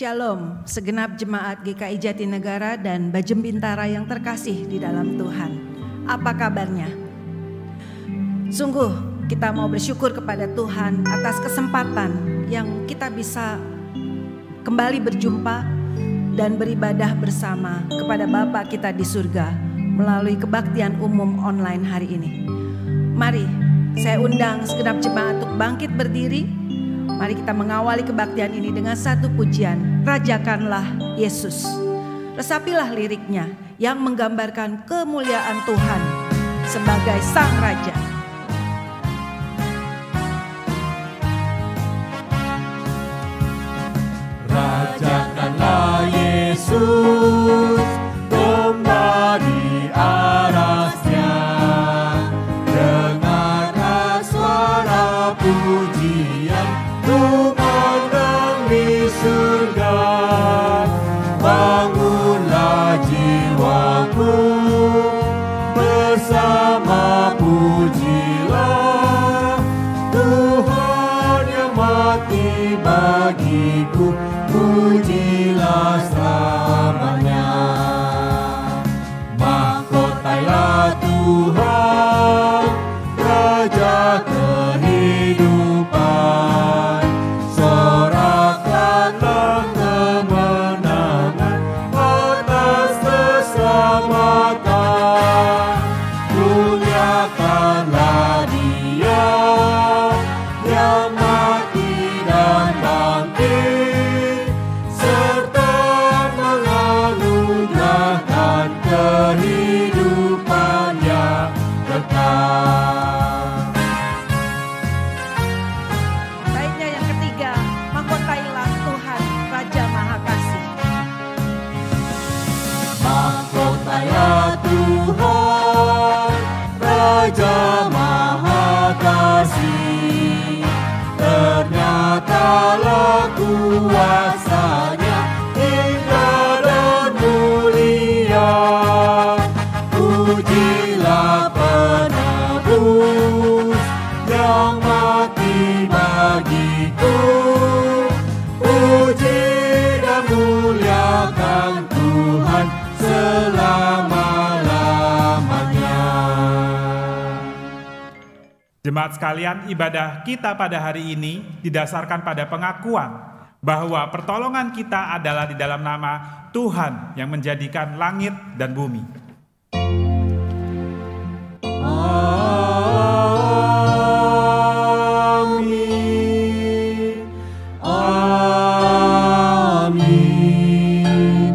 Shalom, segenap jemaat GKI Jatinegara dan Bajem Bintara yang terkasih di dalam Tuhan. Apa kabarnya? Sungguh kita mau bersyukur kepada Tuhan atas kesempatan yang kita bisa kembali berjumpa dan beribadah bersama kepada Bapa kita di surga melalui kebaktian umum online hari ini. Mari saya undang segenap jemaat untuk bangkit berdiri. Mari kita mengawali kebaktian ini dengan satu pujian, Rajakanlah Yesus. Resapilah liriknya yang menggambarkan kemuliaan Tuhan sebagai Sang Raja. Rajakanlah Yesus, kembali arasnya, dengarkan suara pujian kumandang di surga. Bangunlah jiwaku, bersama pujilah Tuhan yang mati bagiku, pujilah selamanya. Mahkotailah Tuhan, Raja kehidupan, sorakkanlah kemenangan atas keselamatan. Muliakanlah Dia yang mati dan bangkit, serta menganugerahkan kehidupan yang kekal. Baiknya yang ketiga, mahkotailah Tuhan, Raja Maha Kasih. Mahkotailah Tuhan, Raja Maha Kasih, ternyatalah kuasa-Nya indah dan mulia. Pujilah penebus yang mati bagiku, puji dan muliakan Tuhan selama-lamanya. Jemaat sekalian, ibadah kita pada hari ini didasarkan pada pengakuan bahwa pertolongan kita adalah di dalam nama Tuhan yang menjadikan langit dan bumi. Amin. Amin.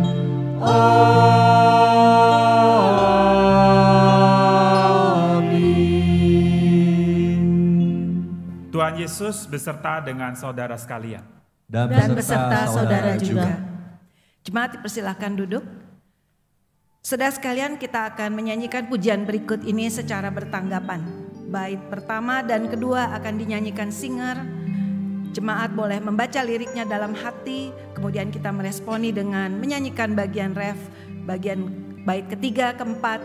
Amin. Tuhan Yesus beserta dengan saudara sekalian. Dan beserta saudara juga. Jemaat dipersilahkan duduk. Saudara sekalian, kita akan menyanyikan pujian berikut ini secara bertanggapan. Bait pertama dan kedua akan dinyanyikan singer. Jemaat boleh membaca liriknya dalam hati, kemudian kita meresponi dengan menyanyikan bagian ref, bagian bait ketiga, keempat,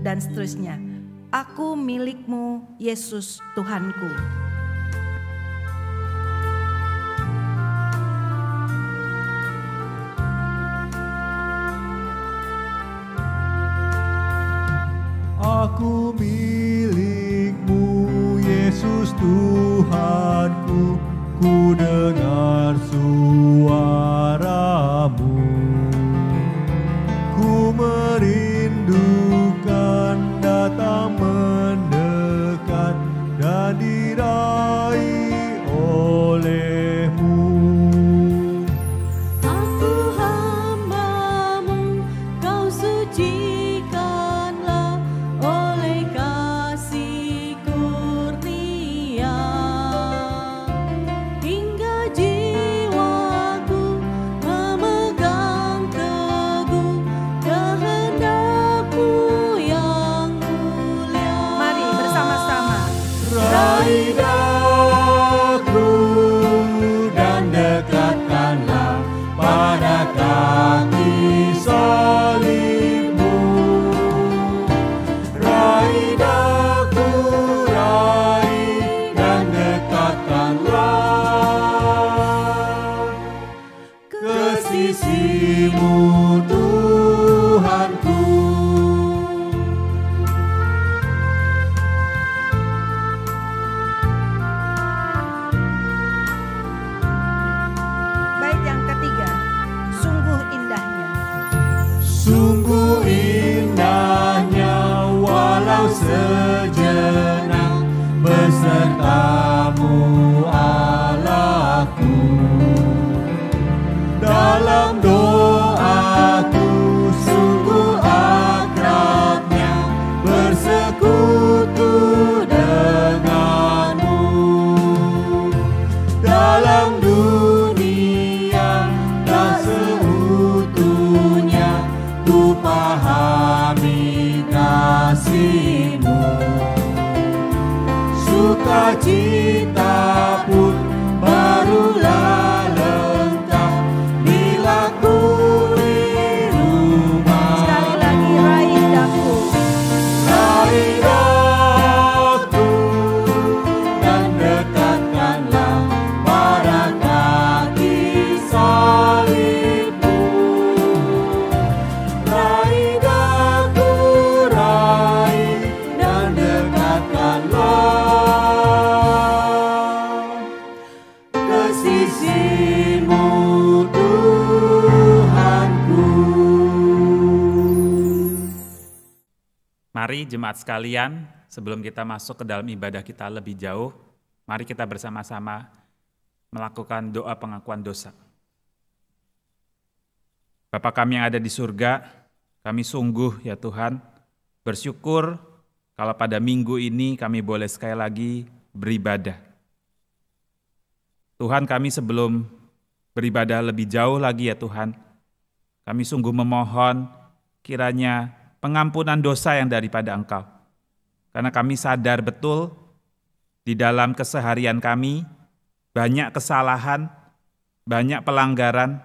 dan seterusnya. Aku milikmu, Yesus Tuhanku. Aku milikmu, Yesus Tuhanku, ku dengar suaramu. Ku merindukan datang mendekat dan diraih olehmu. Aku hambamu, kau sucikanlah oleh kasih. sejenak besertamu Allahku. Dalam doaku sungguh akrabnya bersekutu denganmu. Dalam dunia tak seutuhnya ku pahami kasih-Mu. Sukacita pun barulah lengkap bila ku di rumah. Sekali lagi, raih daku. Raih daku dan dekatkanlah pada kaki salib-Mu. Raih daku, raih dan dekatkanlah ke sisi-Mu Tuhanku. Mari jemaat sekalian, sebelum kita masuk ke dalam ibadah kita lebih jauh, mari kita bersama-sama melakukan doa pengakuan dosa. Bapa kami yang ada di surga, kami sungguh ya Tuhan bersyukur kalau pada minggu ini kami boleh sekali lagi beribadah. Tuhan, kami sebelum beribadah lebih jauh lagi ya Tuhan, kami sungguh memohon kiranya pengampunan dosa yang daripada Engkau. Karena kami sadar betul di dalam keseharian kami banyak kesalahan, banyak pelanggaran,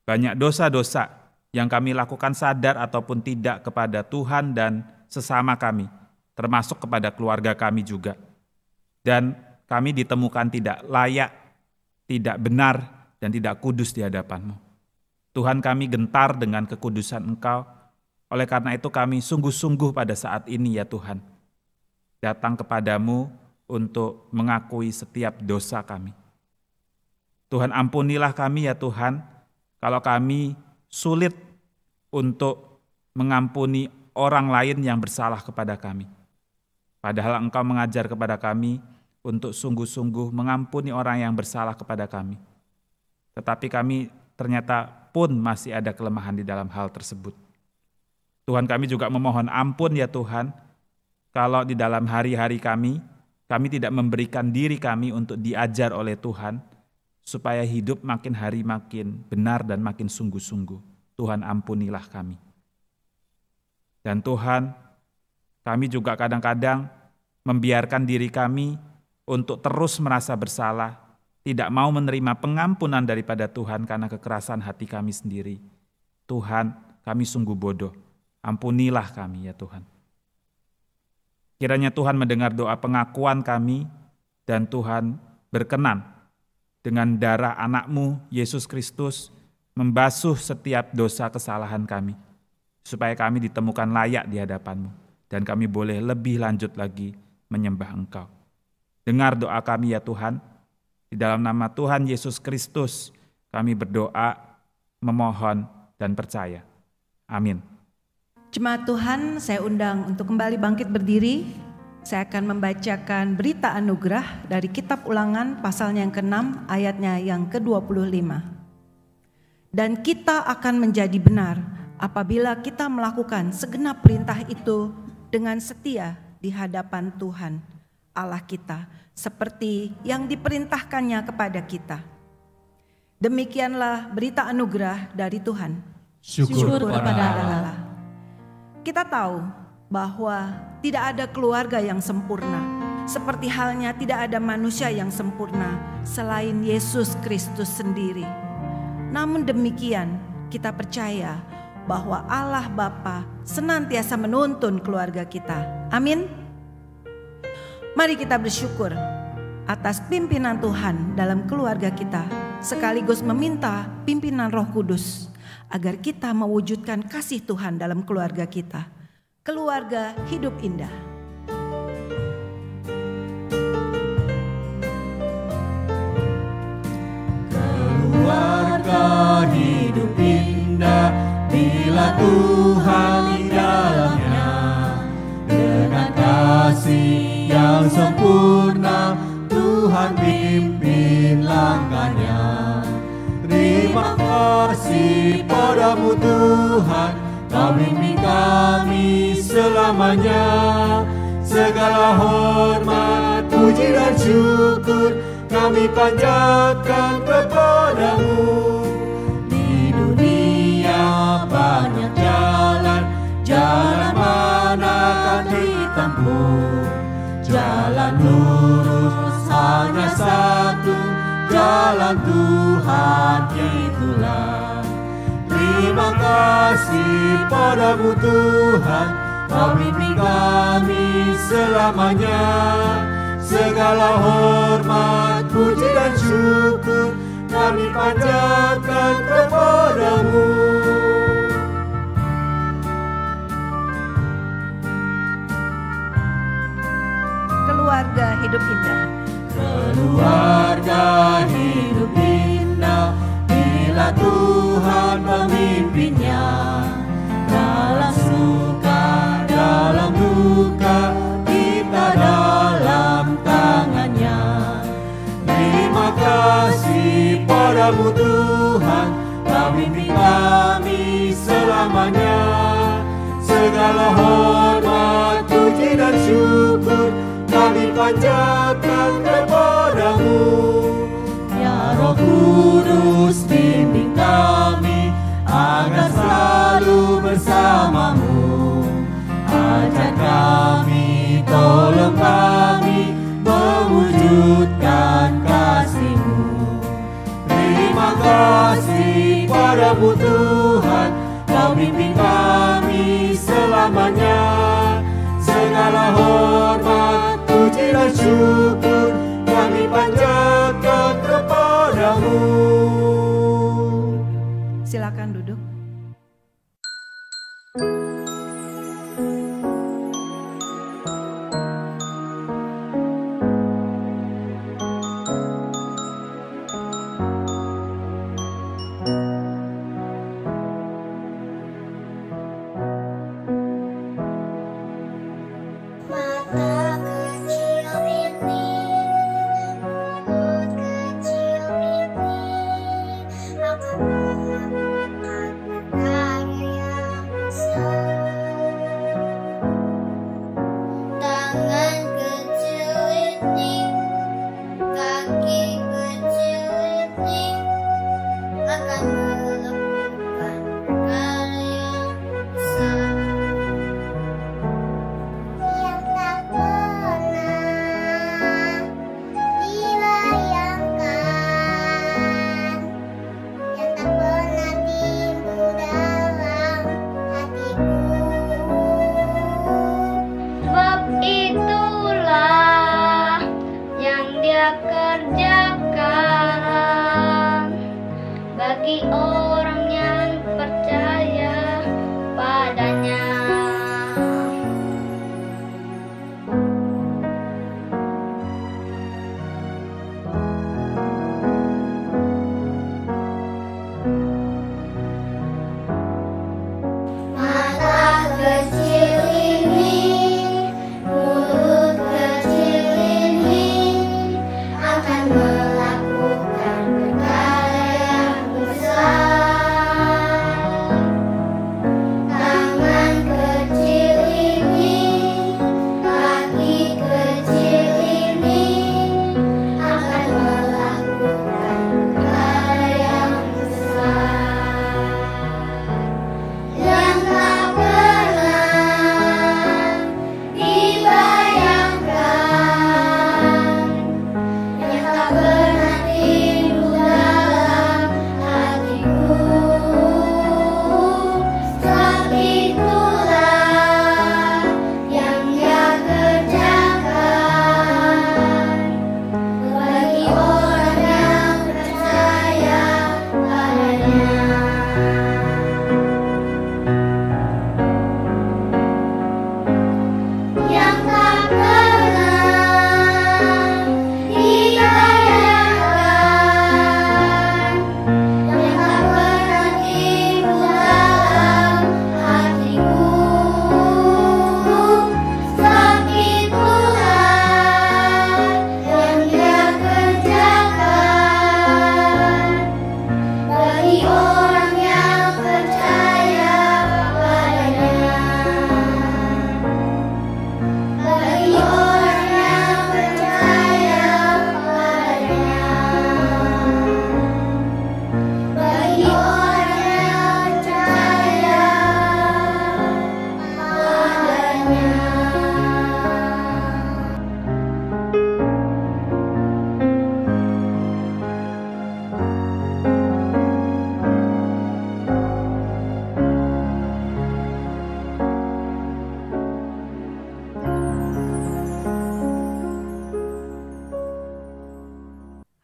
banyak dosa-dosa yang kami lakukan sadar ataupun tidak kepada Tuhan dan sesama kami, termasuk kepada keluarga kami juga. Dan kami ditemukan tidak layak, tidak benar, dan tidak kudus di hadapan-Mu. Tuhan, kami gentar dengan kekudusan Engkau. Oleh karena itu kami sungguh-sungguh pada saat ini ya Tuhan, datang kepadamu untuk mengakui setiap dosa kami. Tuhan, ampunilah kami ya Tuhan, kalau kami sulit untuk mengampuni orang lain yang bersalah kepada kami. Padahal Engkau mengajar kepada kami untuk sungguh-sungguh mengampuni orang yang bersalah kepada kami. Tetapi kami ternyata pun masih ada kelemahan di dalam hal tersebut. Tuhan, kami juga memohon ampun ya Tuhan, kalau di dalam hari-hari kami tidak memberikan diri kami untuk diajar oleh Tuhan, supaya hidup makin hari makin benar dan makin sungguh-sungguh. Tuhan, ampunilah kami. Dan Tuhan, kami juga kadang-kadang membiarkan diri kami untuk terus merasa bersalah, tidak mau menerima pengampunan daripada Tuhan karena kekerasan hati kami sendiri. Tuhan, kami sungguh bodoh. Ampunilah kami ya Tuhan. Kiranya Tuhan mendengar doa pengakuan kami dan Tuhan berkenan dengan darah anak-Mu Yesus Kristus membasuh setiap dosa kesalahan kami, supaya kami ditemukan layak di hadapan-Mu dan kami boleh lebih lanjut lagi menyembah Engkau. Dengar doa kami ya Tuhan, di dalam nama Tuhan Yesus Kristus kami berdoa, memohon dan percaya. Amin. Jemaat Tuhan, saya undang untuk kembali bangkit berdiri. Saya akan membacakan berita anugerah dari kitab Ulangan pasalnya yang ke-6 ayatnya yang ke-25. Dan kita akan menjadi benar apabila kita melakukan segenap perintah itu dengan setia di hadapan Tuhan Allah kita, seperti yang diperintahkannya kepada kita. Demikianlah berita anugerah dari Tuhan. Syukur kepada Allah. Kita tahu bahwa tidak ada keluarga yang sempurna, seperti halnya tidak ada manusia yang sempurna selain Yesus Kristus sendiri. Namun demikian, kita percaya bahwa Allah Bapa senantiasa menuntun keluarga kita. Amin. Mari kita bersyukur atas pimpinan Tuhan dalam keluarga kita, sekaligus meminta pimpinan Roh Kudus agar kita mewujudkan kasih Tuhan dalam keluarga kita. Keluarga hidup indah. Keluarga hidup indah bila Tuhan di dalamnya, dengan Terima kasih padamu Tuhan, Kau bimbing kami selamanya. Segala hormat, puji dan syukur kami panjatkan kepadamu. Di dunia banyak jalan, jalan manakah ditempuh? Jalan lurus hanya satu, jalan Tuhan itulah. Terima kasih padamu Tuhan, Kau bimbing kami selamanya. Segala hormat, puji dan syukur kami panjatkan kepadamu. Keluarga hidup indah. Keluarga hidup indah bila Tuhan memimpinnya. Dalam suka, dalam duka, kita dalam tangannya. Terima kasih padamu Tuhan, Kau bimbing kami selamanya. Segala hormat, puji dan syukur kami panjatkan kepadamu. Ya Roh Kudus, bimbing kami agar selalu bersamamu. Ajar kami, tolong kami mewujudkan kasih-Mu. Terima kasih padamu Tuhan, Kau bimbing kami selamanya. Segala hormat, puji dan syukur kami panjatkan kepadamu. Silakan duduk. kerjakan bagi orang yang percaya padanya. Mata kecil ini, mulut kecil ini akan melakukan perkara yang besar.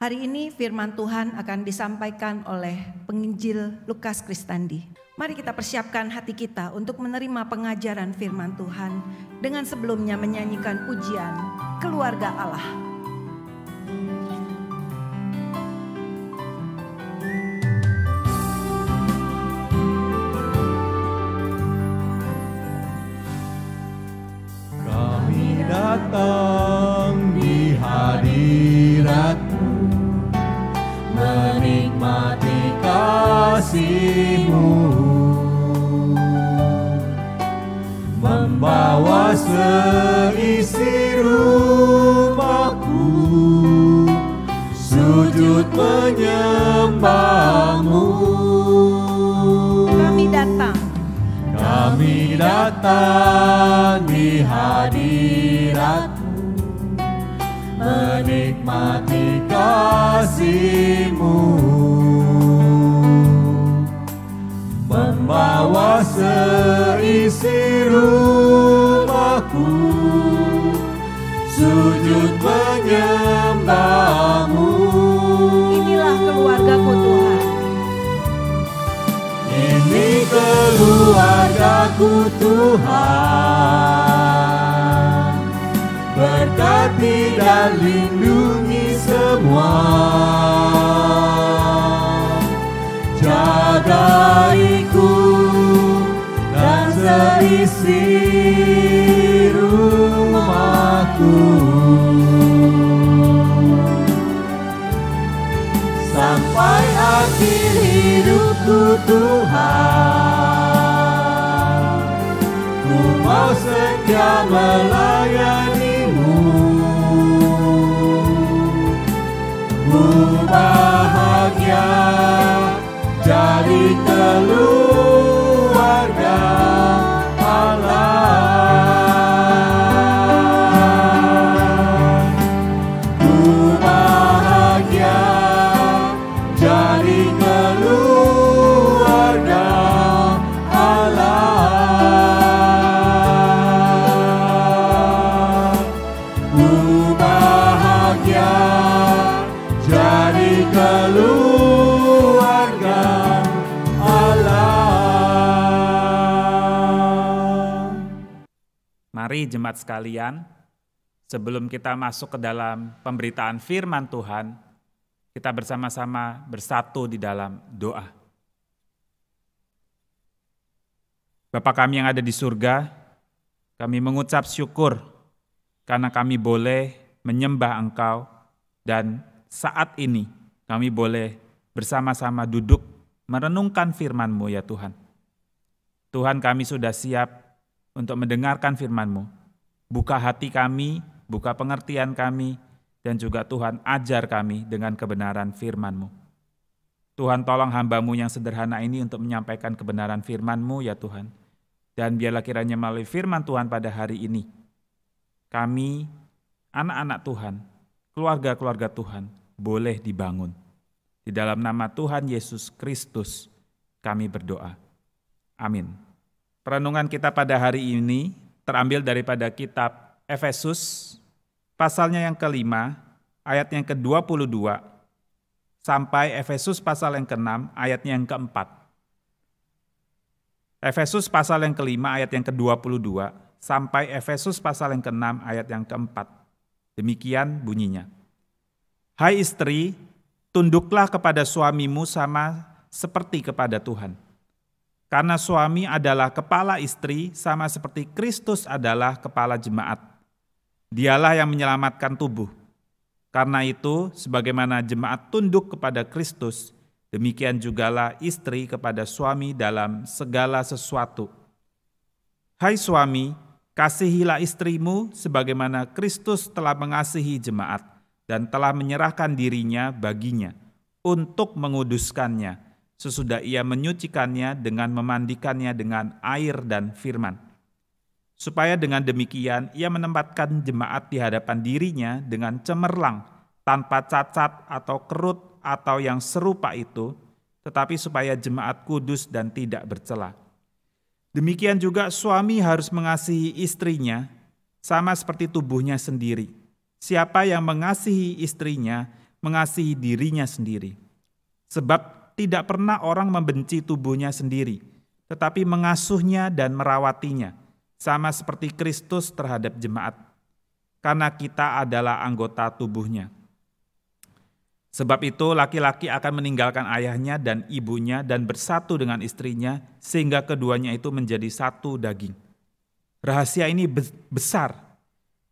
Hari ini firman Tuhan akan disampaikan oleh penginjil Lukas Kristandi. Mari kita persiapkan hati kita untuk menerima pengajaran firman Tuhan dengan sebelumnya menyanyikan pujian Keluarga Allah. Kami datang di hadirat-Mu, menikmati kasih-Mu, membawa seisi rumahku, sujud menyembah-Mu. Kami datang di hadirat-Mu, menikmati kasih-Mu, membawa seisi rumahku, sujud menyembah-Mu. Inilah keluargaku Tuhan. Ini keluargaku Tuhan, berkati dan lindungi semua, jagaiku dan seisi rumahku, sampai akhir hidupku Tuhan. Ku mau setia melayani-Mu, ku bahagia jadi keluarga Allah. Ku bahagia jadi keluarga Allah. Ku bahagia jadi keluarga Allah. Mari jemaat sekalian, sebelum kita masuk ke dalam pemberitaan firman Tuhan, kita bersama-sama bersatu di dalam doa. Bapa kami yang ada di surga, kami mengucap syukur karena kami boleh menyembah Engkau, dan saat ini kami boleh bersama-sama duduk merenungkan firman-Mu ya Tuhan. Tuhan, kami sudah siap untuk mendengarkan firman-Mu. Buka hati kami, buka pengertian kami, dan juga Tuhan ajar kami dengan kebenaran firman-Mu. Tuhan, tolong hamba-Mu yang sederhana ini untuk menyampaikan kebenaran firman-Mu ya Tuhan. Dan biarlah kiranya melalui firman Tuhan pada hari ini, kami, anak-anak Tuhan, keluarga-keluarga Tuhan, boleh dibangun. Di dalam nama Tuhan Yesus Kristus, kami berdoa. Amin. Perenungan kita pada hari ini terambil daripada kitab Efesus, pasalnya yang kelima, ayat yang ke-22, sampai Efesus pasal yang ke-6, ayatnya yang ke-4. Efesus pasal yang kelima, ayat yang ke-22, sampai Efesus pasal yang ke-6, ayat yang ke-4. Demikian bunyinya. Hai istri, tunduklah kepada suamimu sama seperti kepada Tuhan. Karena suami adalah kepala istri sama seperti Kristus adalah kepala jemaat. Dialah yang menyelamatkan tubuh. Karena itu, sebagaimana jemaat tunduk kepada Kristus, demikian jugalah istri kepada suami dalam segala sesuatu. Hai suami, kasihilah istrimu sebagaimana Kristus telah mengasihi jemaat dan telah menyerahkan dirinya baginya untuk menguduskannya, sesudah ia menyucikannya dengan memandikannya dengan air dan firman. Supaya dengan demikian ia menempatkan jemaat di hadapan dirinya dengan cemerlang, tanpa cacat atau kerut atau yang serupa itu, tetapi supaya jemaat kudus dan tidak bercela. Demikian juga suami harus mengasihi istrinya, sama seperti tubuhnya sendiri. Siapa yang mengasihi istrinya, mengasihi dirinya sendiri. Sebab tidak pernah orang membenci tubuhnya sendiri, tetapi mengasuhnya dan merawatinya, sama seperti Kristus terhadap jemaat, karena kita adalah anggota tubuhnya. Sebab itu laki-laki akan meninggalkan ayahnya dan ibunya dan bersatu dengan istrinya, sehingga keduanya itu menjadi satu daging. Rahasia ini besar,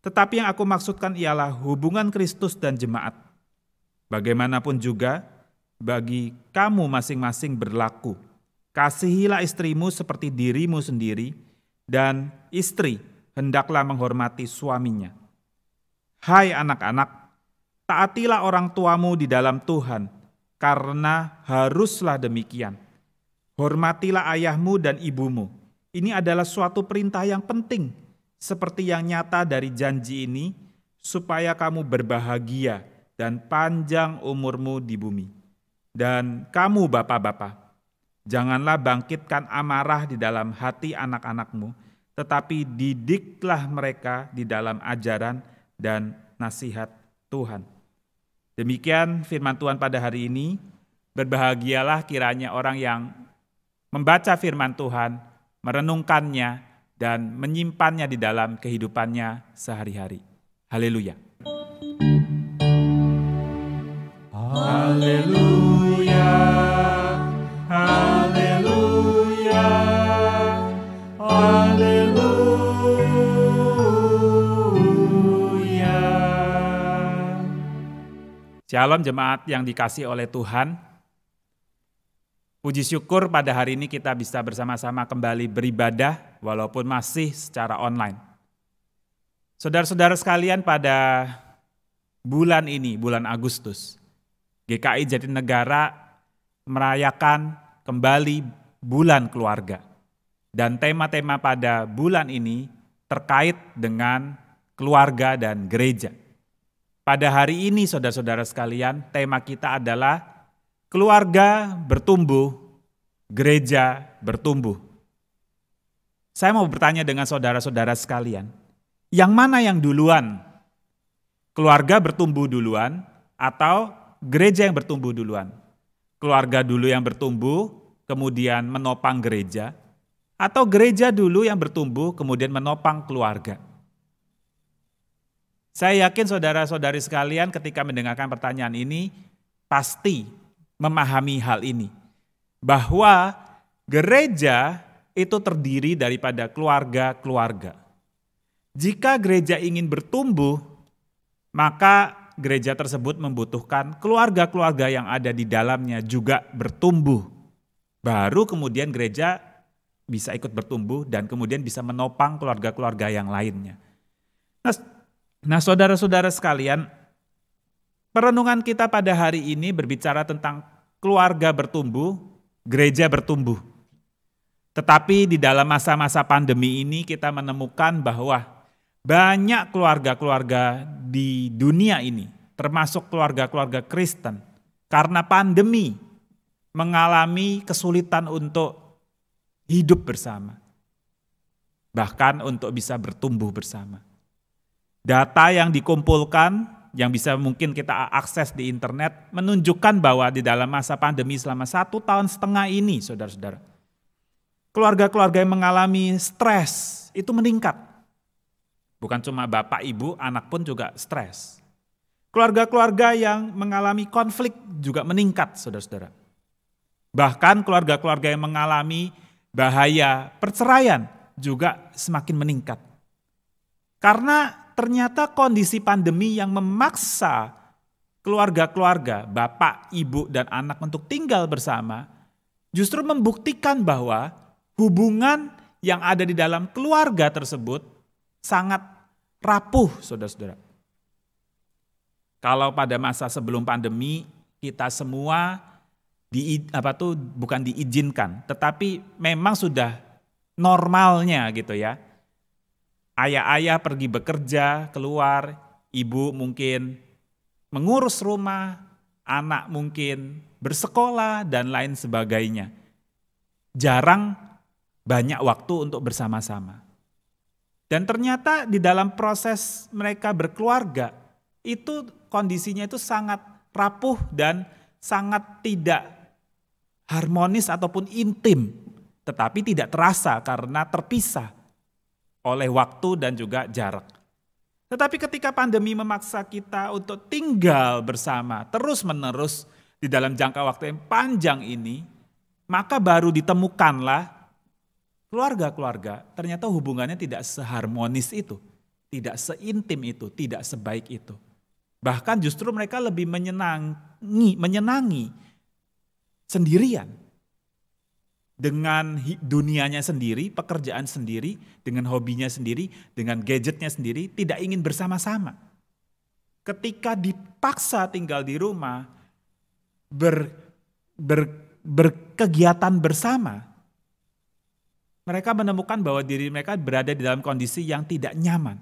tetapi yang aku maksudkan ialah hubungan Kristus dan jemaat. Bagaimanapun juga, bagi kamu masing-masing berlaku, kasihilah istrimu seperti dirimu sendiri, dan istri hendaklah menghormati suaminya. Hai anak-anak, taatilah orang tuamu di dalam Tuhan, karena haruslah demikian. Hormatilah ayahmu dan ibumu. Ini adalah suatu perintah yang penting, seperti yang nyata dari janji ini, supaya kamu berbahagia dan panjang umurmu di bumi. Dan kamu bapak-bapak, janganlah bangkitkan amarah di dalam hati anak-anakmu, tetapi didiklah mereka di dalam ajaran dan nasihat Tuhan. Demikian firman Tuhan pada hari ini. Berbahagialah kiranya orang yang membaca firman Tuhan, merenungkannya, dan menyimpannya di dalam kehidupannya sehari-hari. Haleluya. Haleluya, haleluya, haleluya. Shalom jemaat yang dikasihi oleh Tuhan. Puji syukur pada hari ini kita bisa bersama-sama kembali beribadah walaupun masih secara online. Saudara-saudara sekalian, pada bulan ini, bulan Agustus, GKI Jatinegara merayakan kembali bulan keluarga. Dan tema-tema pada bulan ini terkait dengan keluarga dan gereja. Pada hari ini saudara-saudara sekalian, tema kita adalah keluarga bertumbuh, gereja bertumbuh. Saya mau bertanya dengan saudara-saudara sekalian, yang mana yang duluan? Keluarga bertumbuh duluan atau gereja yang bertumbuh duluan? Keluarga dulu yang bertumbuh, kemudian menopang gereja, atau gereja dulu yang bertumbuh, kemudian menopang keluarga? Saya yakin saudara-saudari sekalian ketika mendengarkan pertanyaan ini, pasti memahami hal ini. Bahwa gereja itu terdiri daripada keluarga-keluarga. Jika gereja ingin bertumbuh, maka gereja tersebut membutuhkan keluarga-keluarga yang ada di dalamnya juga bertumbuh. Baru kemudian gereja bisa ikut bertumbuh dan kemudian bisa menopang keluarga-keluarga yang lainnya. Nah saudara-saudara sekalian, perenungan kita pada hari ini berbicara tentang keluarga bertumbuh, gereja bertumbuh. Tetapi di dalam masa-masa pandemi ini kita menemukan bahwa banyak keluarga-keluarga di dunia ini, termasuk keluarga-keluarga Kristen, karena pandemi mengalami kesulitan untuk hidup bersama, bahkan untuk bisa bertumbuh bersama. Data yang dikumpulkan, yang bisa mungkin kita akses di internet, menunjukkan bahwa di dalam masa pandemi selama 1,5 tahun ini, saudara-saudara, keluarga-keluarga yang mengalami stres itu meningkat. Bukan cuma bapak, ibu, anak pun juga stres. Keluarga-keluarga yang mengalami konflik juga meningkat, saudara-saudara. Bahkan keluarga-keluarga yang mengalami bahaya perceraian juga semakin meningkat. Karena ternyata kondisi pandemi yang memaksa keluarga-keluarga, bapak, ibu, dan anak untuk tinggal bersama, justru membuktikan bahwa hubungan yang ada di dalam keluarga tersebut sangat rapuh, saudara-saudara. Kalau pada masa sebelum pandemi, kita semua bukan diizinkan, tetapi memang sudah normalnya gitu ya. Ayah-ayah pergi bekerja, keluar, ibu mungkin mengurus rumah, anak mungkin bersekolah, dan lain sebagainya. Jarang banyak waktu untuk bersama-sama. Dan ternyata di dalam proses mereka berkeluarga, itu kondisinya itu sangat rapuh dan sangat tidak harmonis ataupun intim, tetapi tidak terasa karena terpisah oleh waktu dan juga jarak. Tetapi ketika pandemi memaksa kita untuk tinggal bersama terus-menerus di dalam jangka waktu yang panjang ini, maka baru ditemukanlah keluarga-keluarga ternyata hubungannya tidak seharmonis itu, tidak seintim itu, tidak sebaik itu. Bahkan justru mereka lebih menyenangi sendirian. Dengan dunianya sendiri, pekerjaan sendiri, dengan hobinya sendiri, dengan gadgetnya sendiri, tidak ingin bersama-sama. Ketika dipaksa tinggal di rumah, berkegiatan bersama, mereka menemukan bahwa diri mereka berada di dalam kondisi yang tidak nyaman.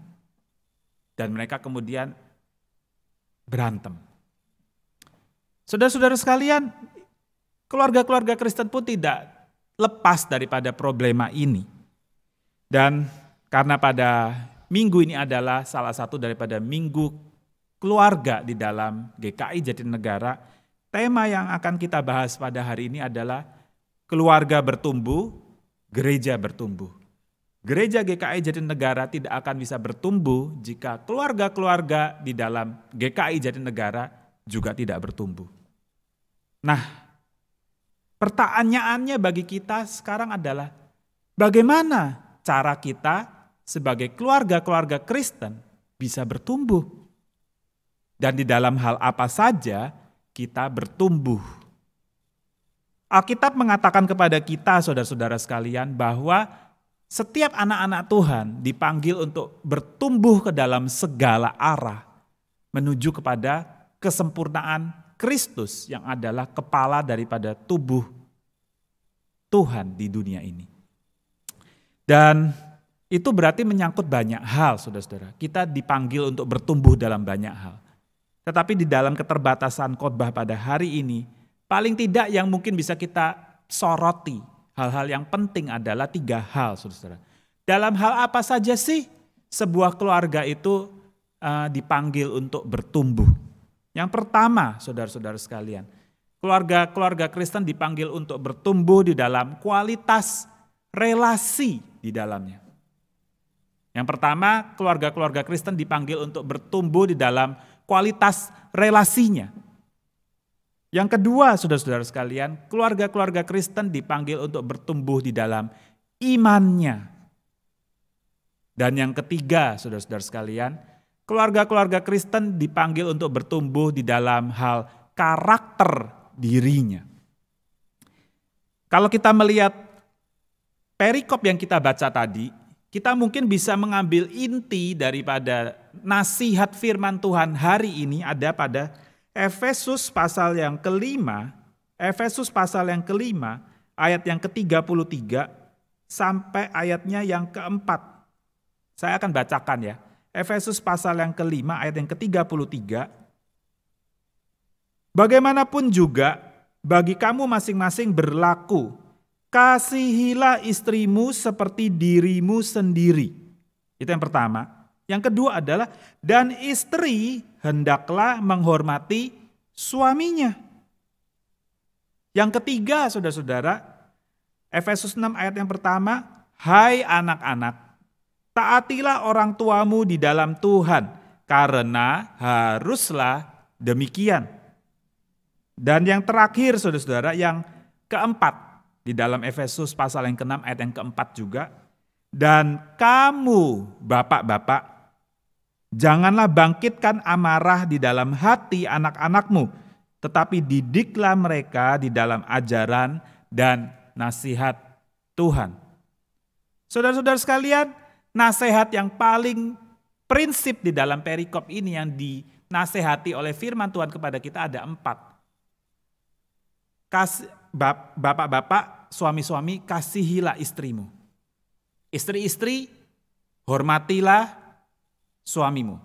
Dan mereka kemudian berantem. Saudara-saudara sekalian, keluarga-keluarga Kristen pun tidak lepas daripada problema ini. Dan karena pada minggu ini adalah salah satu daripada minggu keluarga di dalam GKI Jatinegara, tema yang akan kita bahas pada hari ini adalah keluarga bertumbuh, gereja bertumbuh. Gereja GKI Jatinegara tidak akan bisa bertumbuh jika keluarga-keluarga di dalam GKI Jatinegara juga tidak bertumbuh. Nah, pertanyaannya bagi kita sekarang adalah bagaimana cara kita sebagai keluarga-keluarga Kristen bisa bertumbuh? Dan di dalam hal apa saja kita bertumbuh? Alkitab mengatakan kepada kita saudara-saudara sekalian bahwa setiap anak-anak Tuhan dipanggil untuk bertumbuh ke dalam segala arah menuju kepada kesempurnaan Kristus yang adalah kepala daripada tubuh Tuhan di dunia ini. Dan itu berarti menyangkut banyak hal, saudara-saudara. Kita dipanggil untuk bertumbuh dalam banyak hal. Tetapi di dalam keterbatasan khotbah pada hari ini, paling tidak yang mungkin bisa kita soroti, hal-hal yang penting adalah 3 hal, saudara-saudara. Dalam hal apa saja sih sebuah keluarga itu dipanggil untuk bertumbuh? Yang pertama, saudara-saudara sekalian, keluarga-keluarga Kristen dipanggil untuk bertumbuh di dalam kualitas relasi di dalamnya. Yang pertama, keluarga-keluarga Kristen dipanggil untuk bertumbuh di dalam kualitas relasinya. Yang kedua, saudara-saudara sekalian, keluarga-keluarga Kristen dipanggil untuk bertumbuh di dalam imannya. Dan yang ketiga, saudara-saudara sekalian, keluarga-keluarga Kristen dipanggil untuk bertumbuh di dalam hal karakter dirinya. Kalau kita melihat perikop yang kita baca tadi, kita mungkin bisa mengambil inti daripada nasihat firman Tuhan hari ini ada pada Efesus pasal yang kelima, ayat yang ke-33 sampai ayatnya yang ke-4. Saya akan bacakan ya. Efesus pasal yang kelima ayat yang ke-33. Bagaimanapun juga bagi kamu masing-masing berlaku, kasihilah istrimu seperti dirimu sendiri. Itu yang pertama. Yang kedua adalah, dan istri hendaklah menghormati suaminya. Yang ketiga, saudara-saudara, Efesus 6 ayat yang pertama, hai anak-anak, taatilah orang tuamu di dalam Tuhan, karena haruslah demikian. Dan yang terakhir, saudara-saudara, yang keempat, di dalam Efesus pasal yang ke-6 ayat yang ke-4 juga, dan kamu bapak-bapak, janganlah bangkitkan amarah di dalam hati anak-anakmu, tetapi didiklah mereka di dalam ajaran dan nasihat Tuhan. Saudara-saudara sekalian, nasihat yang paling prinsip di dalam perikop ini yang dinasehati oleh firman Tuhan kepada kita ada 4. Bapak-bapak, suami-suami, kasihilah istrimu. Istri-istri, hormatilah suamimu.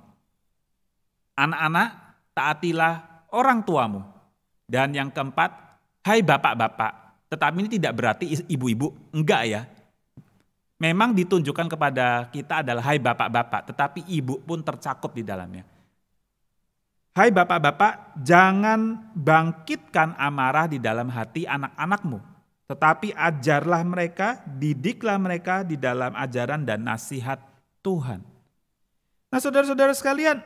Anak-anak, taatilah orang tuamu. Dan yang keempat, hai bapak-bapak. Tetapi ini tidak berarti ibu-ibu, enggak ya. Memang ditunjukkan kepada kita adalah hai bapak-bapak, tetapi ibu pun tercakup di dalamnya. Hai bapak-bapak, jangan bangkitkan amarah di dalam hati anak-anakmu, tetapi ajarlah mereka, didiklah mereka di dalam ajaran dan nasihat Tuhan. Nah saudara-saudara sekalian,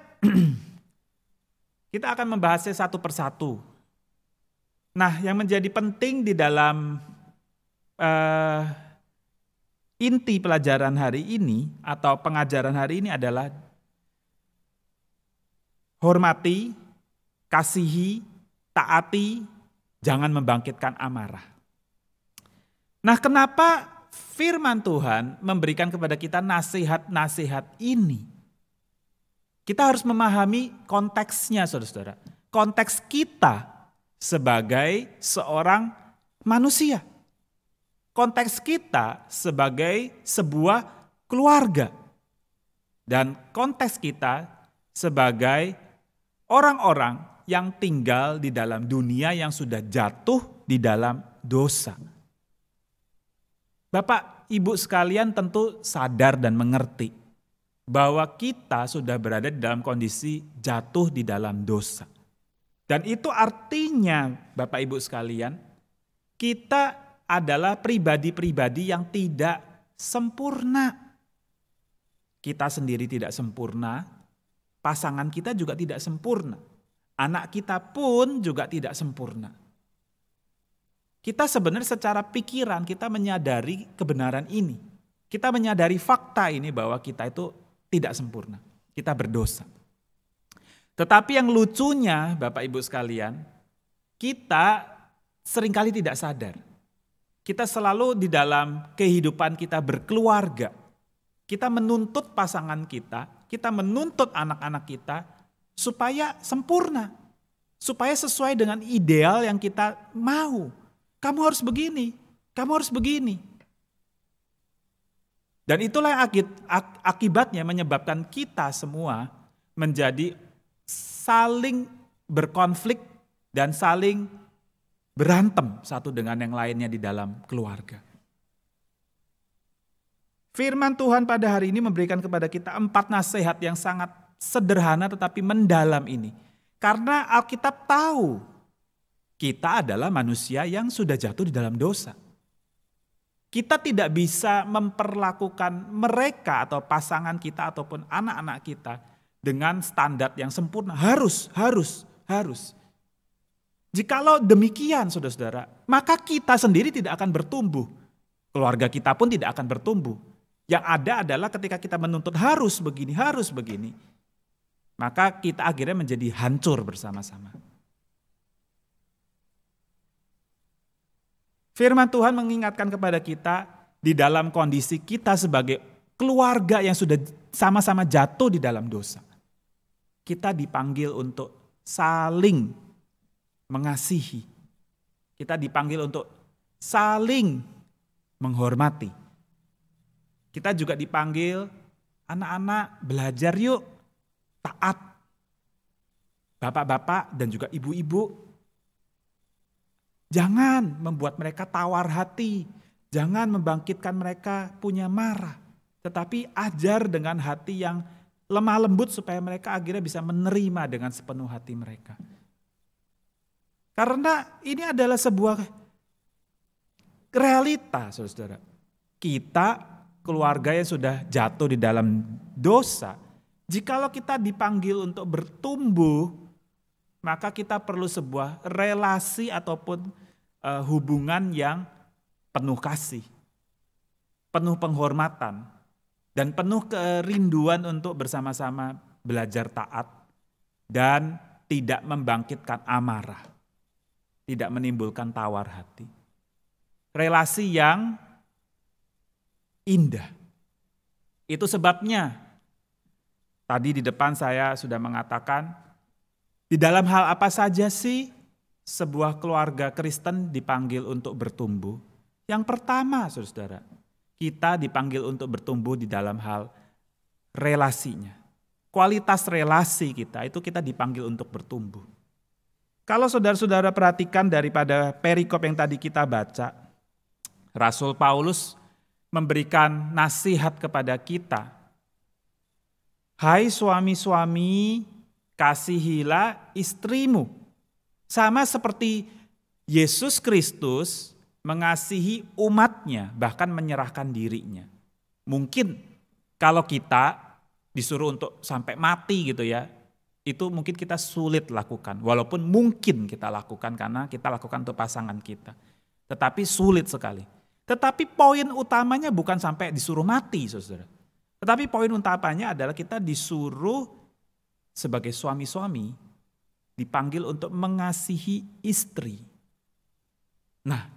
kita akan membahasnya satu persatu. Nah yang menjadi penting di dalam inti pelajaran hari ini atau pengajaran hari ini adalah hormati, kasihi, taati, jangan membangkitkan amarah. Nah kenapa firman Tuhan memberikan kepada kita nasihat-nasihat ini? Kita harus memahami konteksnya saudara-saudara. Konteks kita sebagai seorang manusia. Konteks kita sebagai sebuah keluarga. Dan konteks kita sebagai orang-orang yang tinggal di dalam dunia yang sudah jatuh di dalam dosa. Bapak, Ibu sekalian tentu sadar dan mengerti bahwa kita sudah berada di dalam kondisi jatuh di dalam dosa. Dan itu artinya Bapak Ibu sekalian, kita adalah pribadi-pribadi yang tidak sempurna. Kita sendiri tidak sempurna, pasangan kita juga tidak sempurna. Anak kita pun juga tidak sempurna. Kita sebenarnya secara pikiran kita menyadari kebenaran ini. Kita menyadari fakta ini bahwa kita itu tidak sempurna. Kita berdosa. Tetapi yang lucunya Bapak Ibu sekalian, kita seringkali tidak sadar. Kita selalu di dalam kehidupan kita berkeluarga. Kita menuntut pasangan kita menuntut anak-anak kita supaya sempurna. Supaya sesuai dengan ideal yang kita mau. Kamu harus begini, kamu harus begini. Dan itulah yang akibatnya menyebabkan kita semua menjadi saling berkonflik dan saling berantem satu dengan yang lainnya di dalam keluarga. Firman Tuhan pada hari ini memberikan kepada kita 4 nasihat yang sangat sederhana tetapi mendalam ini. Karena Alkitab tahu kita adalah manusia yang sudah jatuh di dalam dosa. Kita tidak bisa memperlakukan mereka atau pasangan kita ataupun anak-anak kita dengan standar yang sempurna. Harus. Jikalau demikian saudara-saudara, maka kita sendiri tidak akan bertumbuh. Keluarga kita pun tidak akan bertumbuh. Yang ada adalah ketika kita menuntut harus begini, maka kita akhirnya menjadi hancur bersama-sama. Firman Tuhan mengingatkan kepada kita di dalam kondisi kita sebagai keluarga yang sudah sama-sama jatuh di dalam dosa. Kita dipanggil untuk saling mengasihi. Kita dipanggil untuk saling menghormati. Kita juga dipanggil, anak-anak belajar yuk, taat. Bapak-bapak dan juga ibu-ibu, jangan membuat mereka tawar hati, jangan membangkitkan mereka punya marah. Tetapi ajar dengan hati yang lemah lembut supaya mereka akhirnya bisa menerima dengan sepenuh hati mereka. Karena ini adalah sebuah realita, saudara. Kita keluarga yang sudah jatuh di dalam dosa, jikalau kita dipanggil untuk bertumbuh, maka kita perlu sebuah relasi ataupun hubungan yang penuh kasih, penuh penghormatan, dan penuh kerinduan untuk bersama-sama belajar taat dan tidak membangkitkan amarah, tidak menimbulkan tawar hati. Relasi yang indah. Itu sebabnya tadi di depan saya sudah mengatakan, di dalam hal apa saja sih sebuah keluarga Kristen dipanggil untuk bertumbuh? Yang pertama, saudara, kita dipanggil untuk bertumbuh di dalam hal relasinya. Kualitas relasi kita itu kita dipanggil untuk bertumbuh. Kalau saudara-saudara perhatikan daripada perikop yang tadi kita baca, Rasul Paulus memberikan nasihat kepada kita. Hai suami-suami, kasihilah istrimu. Sama seperti Yesus Kristus mengasihi umatnya, bahkan menyerahkan dirinya. Mungkin kalau kita disuruh untuk sampai mati gitu ya, itu mungkin kita sulit lakukan. Walaupun mungkin kita lakukan karena kita lakukan untuk pasangan kita. Tetapi sulit sekali. Tetapi poin utamanya bukan sampai disuruh mati, saudara. Tetapi poin utamanya adalah kita disuruh sebagai suami-suami dipanggil untuk mengasihi istri. Nah,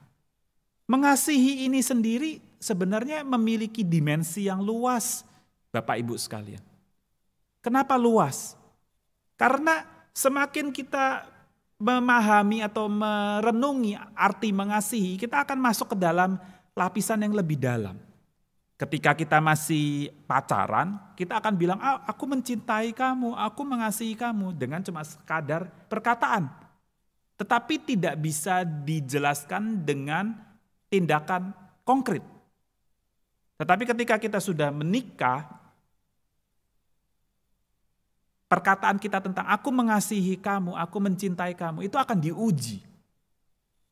mengasihi ini sendiri sebenarnya memiliki dimensi yang luas, Bapak Ibu sekalian. Kenapa luas? Karena semakin kita memahami atau merenungi arti mengasihi, kita akan masuk ke dalam lapisan yang lebih dalam. Ketika kita masih pacaran, kita akan bilang, aku mencintai kamu, aku mengasihi kamu, dengan cuma sekadar perkataan. Tetapi tidak bisa dijelaskan dengan tindakan konkret. Tetapi ketika kita sudah menikah, perkataan kita tentang aku mengasihi kamu, aku mencintai kamu, itu akan diuji.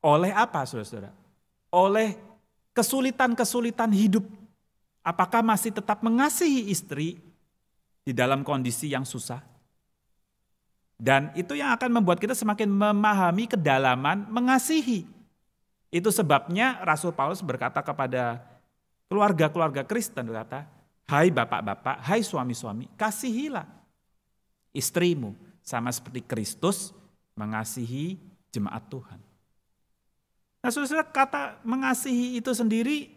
Oleh apa, saudara-saudara? Oleh kesulitan-kesulitan hidup. Apakah masih tetap mengasihi istri di dalam kondisi yang susah? Dan itu yang akan membuat kita semakin memahami kedalaman mengasihi. Itu sebabnya Rasul Paulus berkata kepada keluarga-keluarga Kristen, berkata, hai bapak-bapak, hai suami-suami, kasihilah istrimu sama seperti Kristus mengasihi jemaat Tuhan. Nah, saudara, kata mengasihi itu sendiri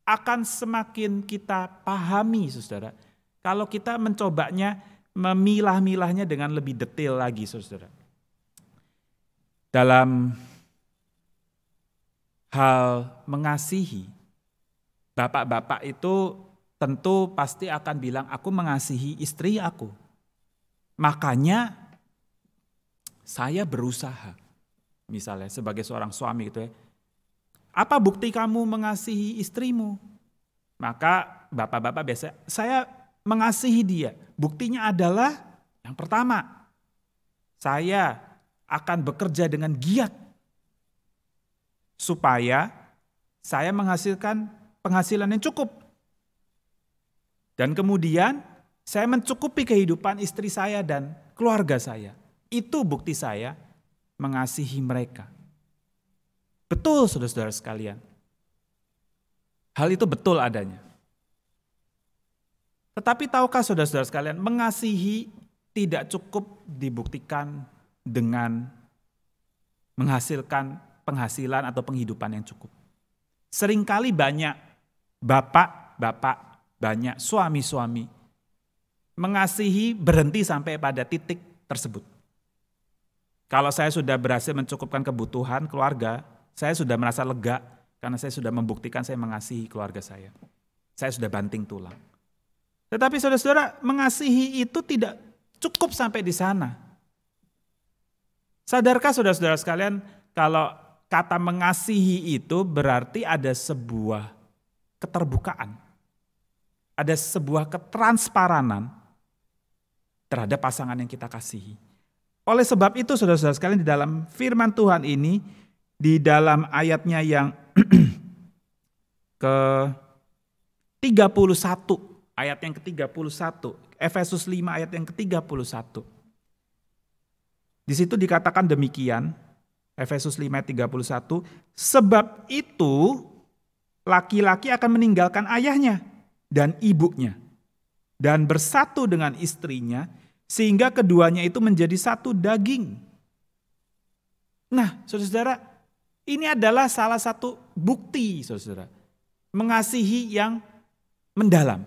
akan semakin kita pahami, saudara, kalau kita mencobanya, memilah-milahnya dengan lebih detail lagi, saudara. Dalam hal mengasihi, bapak-bapak itu tentu pasti akan bilang, aku mengasihi istri aku. Makanya saya berusaha, misalnya sebagai seorang suami gitu ya, apa bukti kamu mengasihi istrimu? Maka bapak-bapak biasa, saya mengasihi dia. Buktinya adalah yang pertama, saya akan bekerja dengan giat supaya saya menghasilkan penghasilan yang cukup. Dan kemudian saya mencukupi kehidupan istri saya dan keluarga saya. Itu bukti saya mengasihi mereka. Betul, saudara-saudara sekalian. Hal itu betul adanya. Tetapi tahukah saudara-saudara sekalian, mengasihi tidak cukup dibuktikan dengan menghasilkan penghasilan atau penghidupan yang cukup. Seringkali banyak bapak-bapak, banyak suami-suami mengasihi berhenti sampai pada titik tersebut. Kalau saya sudah berhasil mencukupkan kebutuhan keluarga, saya sudah merasa lega karena saya sudah membuktikan saya mengasihi keluarga saya. Saya sudah banting tulang. Tetapi saudara-saudara, mengasihi itu tidak cukup sampai di sana. Sadarkah saudara-saudara sekalian, kalau kata mengasihi itu berarti ada sebuah keterbukaan. Ada sebuah ketransparanan terhadap pasangan yang kita kasihi. Oleh sebab itu saudara-saudara sekalian, di dalam firman Tuhan ini, di dalam ayatnya yang ke-31, ayat yang ke-31, Efesus 5 ayat yang ke-31. Di situ dikatakan demikian, Efesus 5 ayat 31, sebab itu laki-laki akan meninggalkan ayahnya dan ibunya dan bersatu dengan istrinya sehingga keduanya itu menjadi satu daging. Nah, saudara-saudara, ini adalah salah satu bukti, saudara, mengasihi yang mendalam.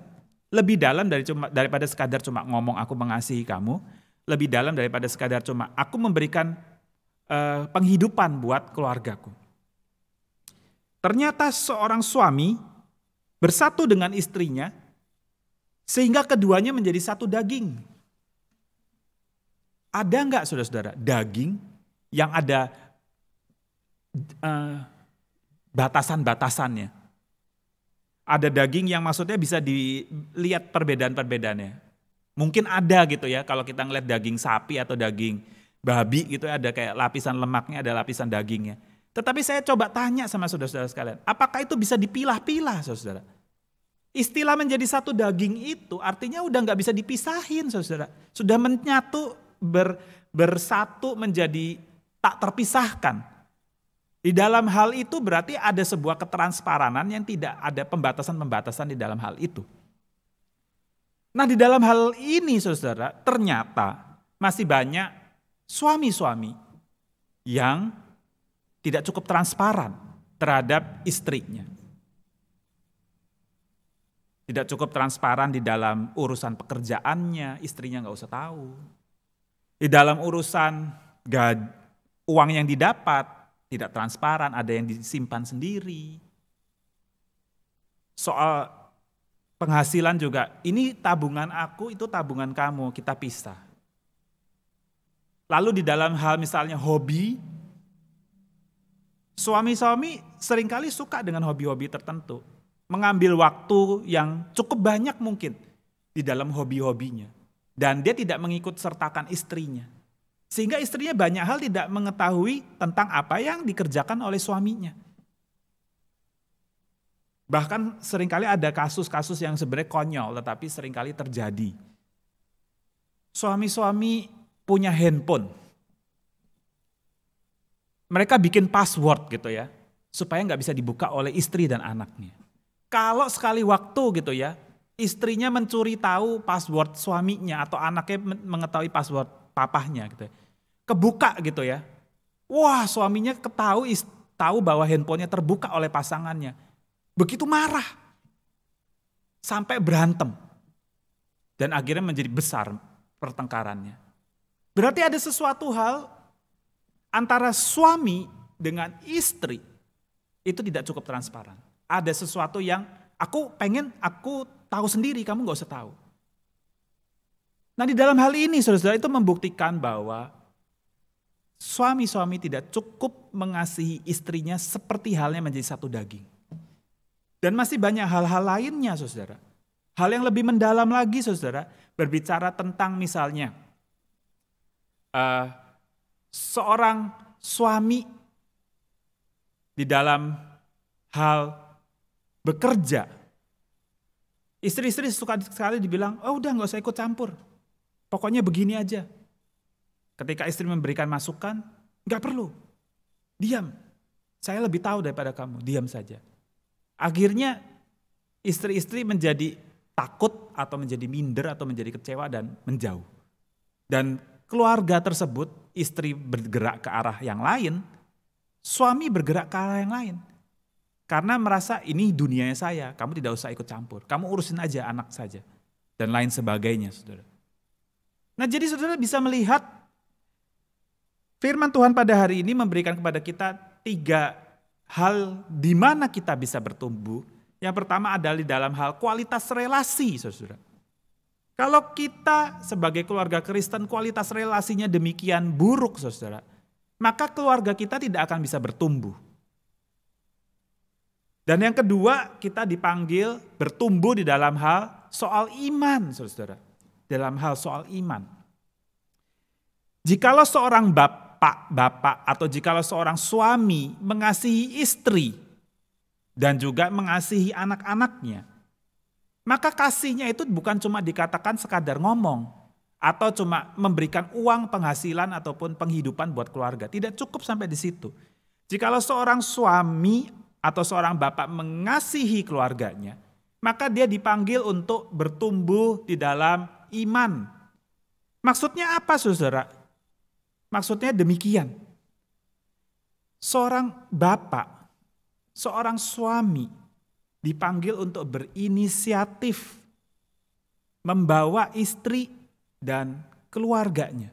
Lebih dalam daripada sekadar cuma ngomong aku mengasihi kamu, lebih dalam daripada sekadar cuma aku memberikan penghidupan buat keluargaku. Ternyata seorang suami bersatu dengan istrinya sehingga keduanya menjadi satu daging. Ada enggak saudara-saudara daging yang ada batasan-batasannya? Ada daging yang maksudnya bisa dilihat perbedaan-perbedaannya. Mungkin ada gitu ya, kalau kita ngeliat daging sapi atau daging babi gitu ada kayak lapisan lemaknya, ada lapisan dagingnya. Tetapi saya coba tanya sama saudara-saudara sekalian, apakah itu bisa dipilah-pilah saudara? Istilah menjadi satu daging itu artinya udah gak bisa dipisahin saudara. Sudah menyatu, bersatu menjadi tak terpisahkan. Di dalam hal itu berarti ada sebuah ketransparanan yang tidak ada pembatasan-pembatasan di dalam hal itu. Nah di dalam hal ini saudara, ternyata masih banyak suami-suami yang tidak cukup transparan terhadap istrinya. Tidak cukup transparan di dalam urusan pekerjaannya, istrinya gak usah tahu. Di dalam urusan uang yang didapat, tidak transparan, ada yang disimpan sendiri. Soal penghasilan juga, ini tabungan aku, itu tabungan kamu, kita pisah. Lalu di dalam hal misalnya hobi, suami-suami seringkali suka dengan hobi-hobi tertentu. Mengambil waktu yang cukup banyak mungkin di dalam hobi-hobinya. Dan dia tidak mengikut sertakan istrinya. Sehingga istrinya banyak hal tidak mengetahui tentang apa yang dikerjakan oleh suaminya. Bahkan seringkali ada kasus-kasus yang sebenarnya konyol tetapi seringkali terjadi. Suami-suami punya handphone. Mereka bikin password gitu ya, supaya nggak bisa dibuka oleh istri dan anaknya. Kalau sekali waktu gitu ya, istrinya mencuri tahu password suaminya atau anaknya mengetahui password papahnya gitu ya, kebuka gitu ya. Wah, suaminya tahu bahwa handphonenya terbuka oleh pasangannya. Begitu marah, sampai berantem. Dan akhirnya menjadi besar pertengkarannya. Berarti ada sesuatu hal antara suami dengan istri, itu tidak cukup transparan. Ada sesuatu yang aku tahu sendiri, kamu gak usah tahu. Nah di dalam hal ini saudara-saudara itu membuktikan bahwa suami-suami tidak cukup mengasihi istrinya seperti halnya menjadi satu daging. Dan masih banyak hal-hal lainnya saudara. Hal yang lebih mendalam lagi saudara, berbicara tentang misalnya seorang suami di dalam hal bekerja. Istri-istri suka sekali dibilang, oh udah gak usah ikut campur, pokoknya begini aja. Ketika istri memberikan masukan, gak perlu, diam. Saya lebih tahu daripada kamu, diam saja. Akhirnya istri-istri menjadi takut atau menjadi minder atau menjadi kecewa dan menjauh. Dan keluarga tersebut, istri bergerak ke arah yang lain, suami bergerak ke arah yang lain. Karena merasa ini dunianya saya, kamu tidak usah ikut campur. Kamu urusin aja anak saja. Dan lain sebagainya saudara. Nah jadi saudara bisa melihat firman Tuhan pada hari ini memberikan kepada kita 3 hal di mana kita bisa bertumbuh. Yang pertama adalah di dalam hal kualitas relasi, saudara. Kalau kita sebagai keluarga Kristen kualitas relasinya demikian buruk, saudara, maka keluarga kita tidak akan bisa bertumbuh. Dan yang kedua, kita dipanggil bertumbuh di dalam hal soal iman, saudara. Dalam hal soal iman. Jikalau seorang bapak atau jikalau seorang suami mengasihi istri dan juga mengasihi anak-anaknya, maka kasihnya itu bukan cuma dikatakan sekadar ngomong atau cuma memberikan uang penghasilan ataupun penghidupan buat keluarga. Tidak cukup sampai di situ. Jikalau seorang suami atau seorang bapak mengasihi keluarganya, maka dia dipanggil untuk bertumbuh di dalam iman. Maksudnya apa saudara? Maksudnya demikian, seorang bapak, seorang suami dipanggil untuk berinisiatif membawa istri dan keluarganya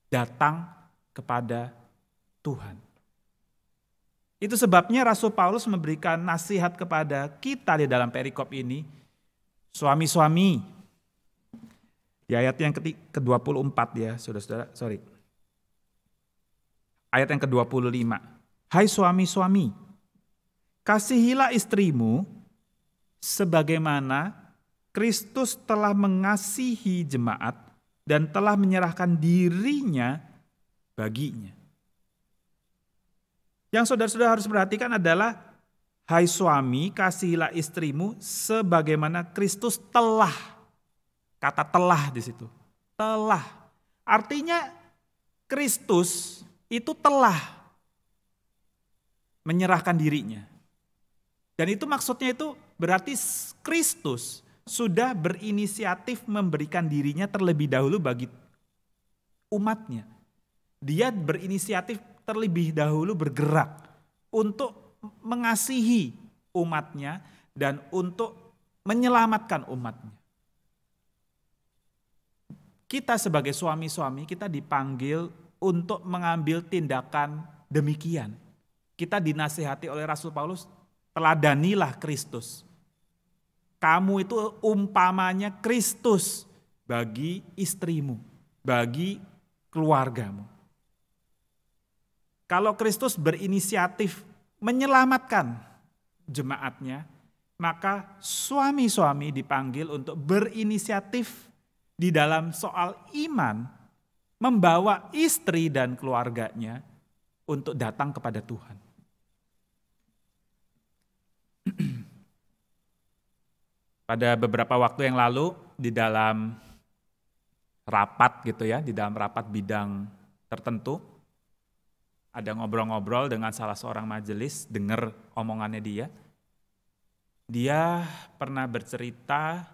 datang kepada Tuhan. Itu sebabnya Rasul Paulus memberikan nasihat kepada kita di dalam perikop ini, suami-suami, di ayat yang ke-24 ya saudara-saudara, ayat yang ke-25. Hai suami-suami, kasihilah istrimu sebagaimana Kristus telah mengasihi jemaat dan telah menyerahkan dirinya baginya. Yang saudara-saudara harus perhatikan adalah, hai suami, kasihilah istrimu sebagaimana Kristus telah. Kata telah di situ. Telah. Artinya Kristus itu telah menyerahkan dirinya. Dan itu maksudnya itu berarti Kristus sudah berinisiatif memberikan dirinya terlebih dahulu bagi umatnya. Dia berinisiatif terlebih dahulu bergerak untuk mengasihi umatnya dan untuk menyelamatkan umatnya. Kita sebagai suami-suami, kita dipanggil untuk mengambil tindakan demikian. Kita dinasihati oleh Rasul Paulus, teladanilah Kristus. Kamu itu umpamanya Kristus bagi istrimu, bagi keluargamu. Kalau Kristus berinisiatif menyelamatkan jemaatnya, maka suami-suami dipanggil untuk berinisiatif di dalam soal iman, membawa istri dan keluarganya untuk datang kepada Tuhan. Pada beberapa waktu yang lalu di dalam rapat gitu ya, di dalam rapat bidang tertentu, ada ngobrol-ngobrol dengan salah seorang majelis, dengar omongannya dia. Dia pernah bercerita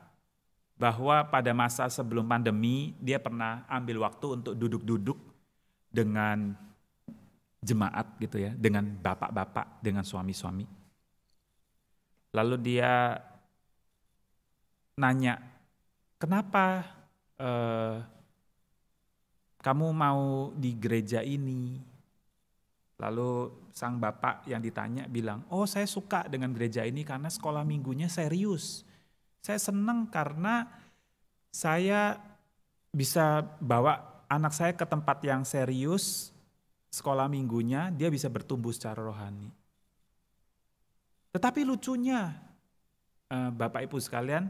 bahwa pada masa sebelum pandemi dia pernah ambil waktu untuk duduk-duduk dengan jemaat gitu ya, dengan bapak-bapak, dengan suami-suami. Lalu dia nanya, kenapa kamu mau di gereja ini? Lalu sang bapak yang ditanya bilang, oh saya suka dengan gereja ini karena sekolah minggunya serius. Saya senang karena saya bisa bawa anak saya ke tempat yang serius, sekolah minggunya dia bisa bertumbuh secara rohani. Tetapi lucunya, Bapak Ibu sekalian,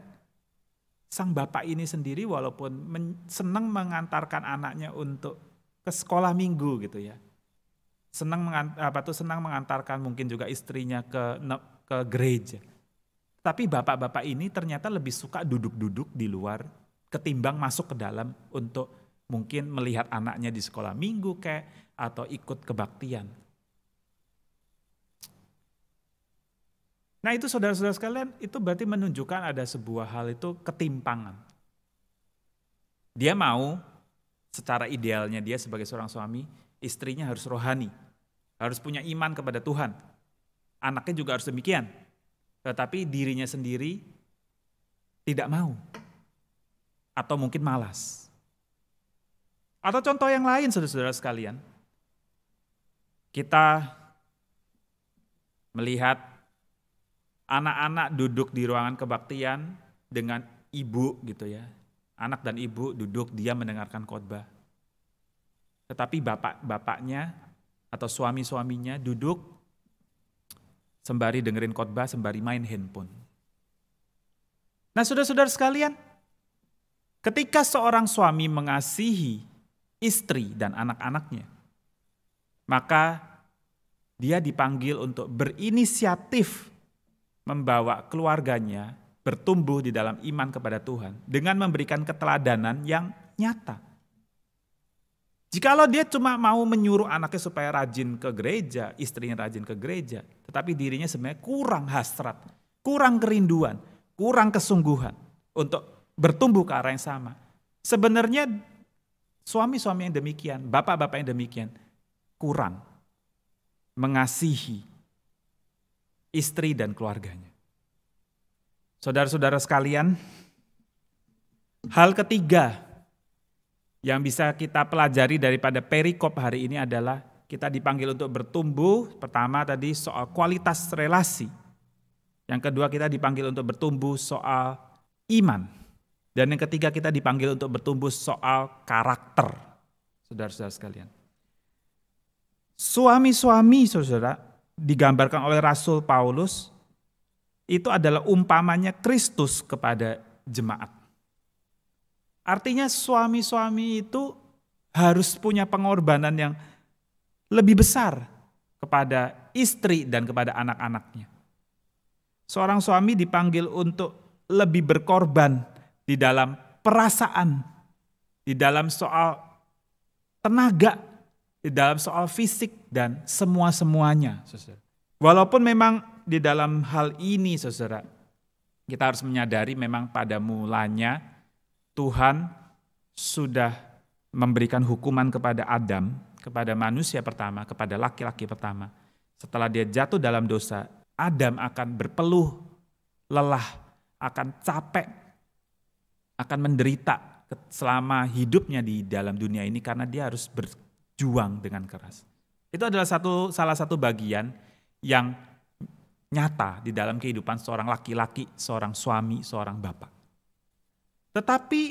sang bapak ini sendiri walaupun senang mengantarkan anaknya untuk ke sekolah minggu gitu ya, senang mengantarkan mungkin juga istrinya ke gereja. Tapi bapak-bapak ini ternyata lebih suka duduk-duduk di luar ketimbang masuk ke dalam untuk mungkin melihat anaknya di sekolah minggu kayak atau ikut kebaktian. Nah itu saudara-saudara sekalian, itu berarti menunjukkan ada sebuah hal itu ketimpangan. Dia mau, secara idealnya dia sebagai seorang suami, istrinya harus rohani, harus punya iman kepada Tuhan. Anaknya juga harus demikian. Tetapi dirinya sendiri tidak mau. Atau mungkin malas. Atau contoh yang lain saudara-saudara sekalian. Kita melihat anak-anak duduk di ruangan kebaktian dengan ibu gitu ya. Anak dan ibu duduk, dia mendengarkan khotbah. Tetapi bapak-bapaknya atau suami-suaminya duduk sembari dengerin khotbah, sembari main handphone. Nah saudara-saudara sekalian, ketika seorang suami mengasihi istri dan anak-anaknya, maka dia dipanggil untuk berinisiatif membawa keluarganya bertumbuh di dalam iman kepada Tuhan dengan memberikan keteladanan yang nyata. Jikalau dia cuma mau menyuruh anaknya supaya rajin ke gereja, istrinya rajin ke gereja, tetapi dirinya sebenarnya kurang hasrat, kurang kerinduan, kurang kesungguhan untuk bertumbuh ke arah yang sama. Sebenarnya suami-suami yang demikian, bapak-bapak yang demikian, kurang mengasihi istri dan keluarganya. Saudara-saudara sekalian, hal ketiga yang bisa kita pelajari daripada perikop hari ini adalah kita dipanggil untuk bertumbuh. Pertama tadi soal kualitas relasi. Yang kedua kita dipanggil untuk bertumbuh soal iman. Dan yang ketiga kita dipanggil untuk bertumbuh soal karakter. Saudara-saudara sekalian. Suami-suami saudara digambarkan oleh Rasul Paulus itu adalah umpamanya Kristus kepada jemaat. Artinya suami-suami itu harus punya pengorbanan yang lebih besar kepada istri dan kepada anak-anaknya. Seorang suami dipanggil untuk lebih berkorban di dalam perasaan, di dalam soal tenaga, di dalam soal fisik dan semua-semuanya, saudara. Walaupun memang di dalam hal ini, saudara, kita harus menyadari memang pada mulanya Tuhan sudah memberikan hukuman kepada Adam, kepada manusia pertama, kepada laki-laki pertama. Setelah dia jatuh dalam dosa, Adam akan berpeluh, lelah, akan capek, akan menderita selama hidupnya di dalam dunia ini karena dia harus berjuang dengan keras. Itu adalah salah satu bagian yang nyata di dalam kehidupan seorang laki-laki, seorang suami, seorang bapak. Tetapi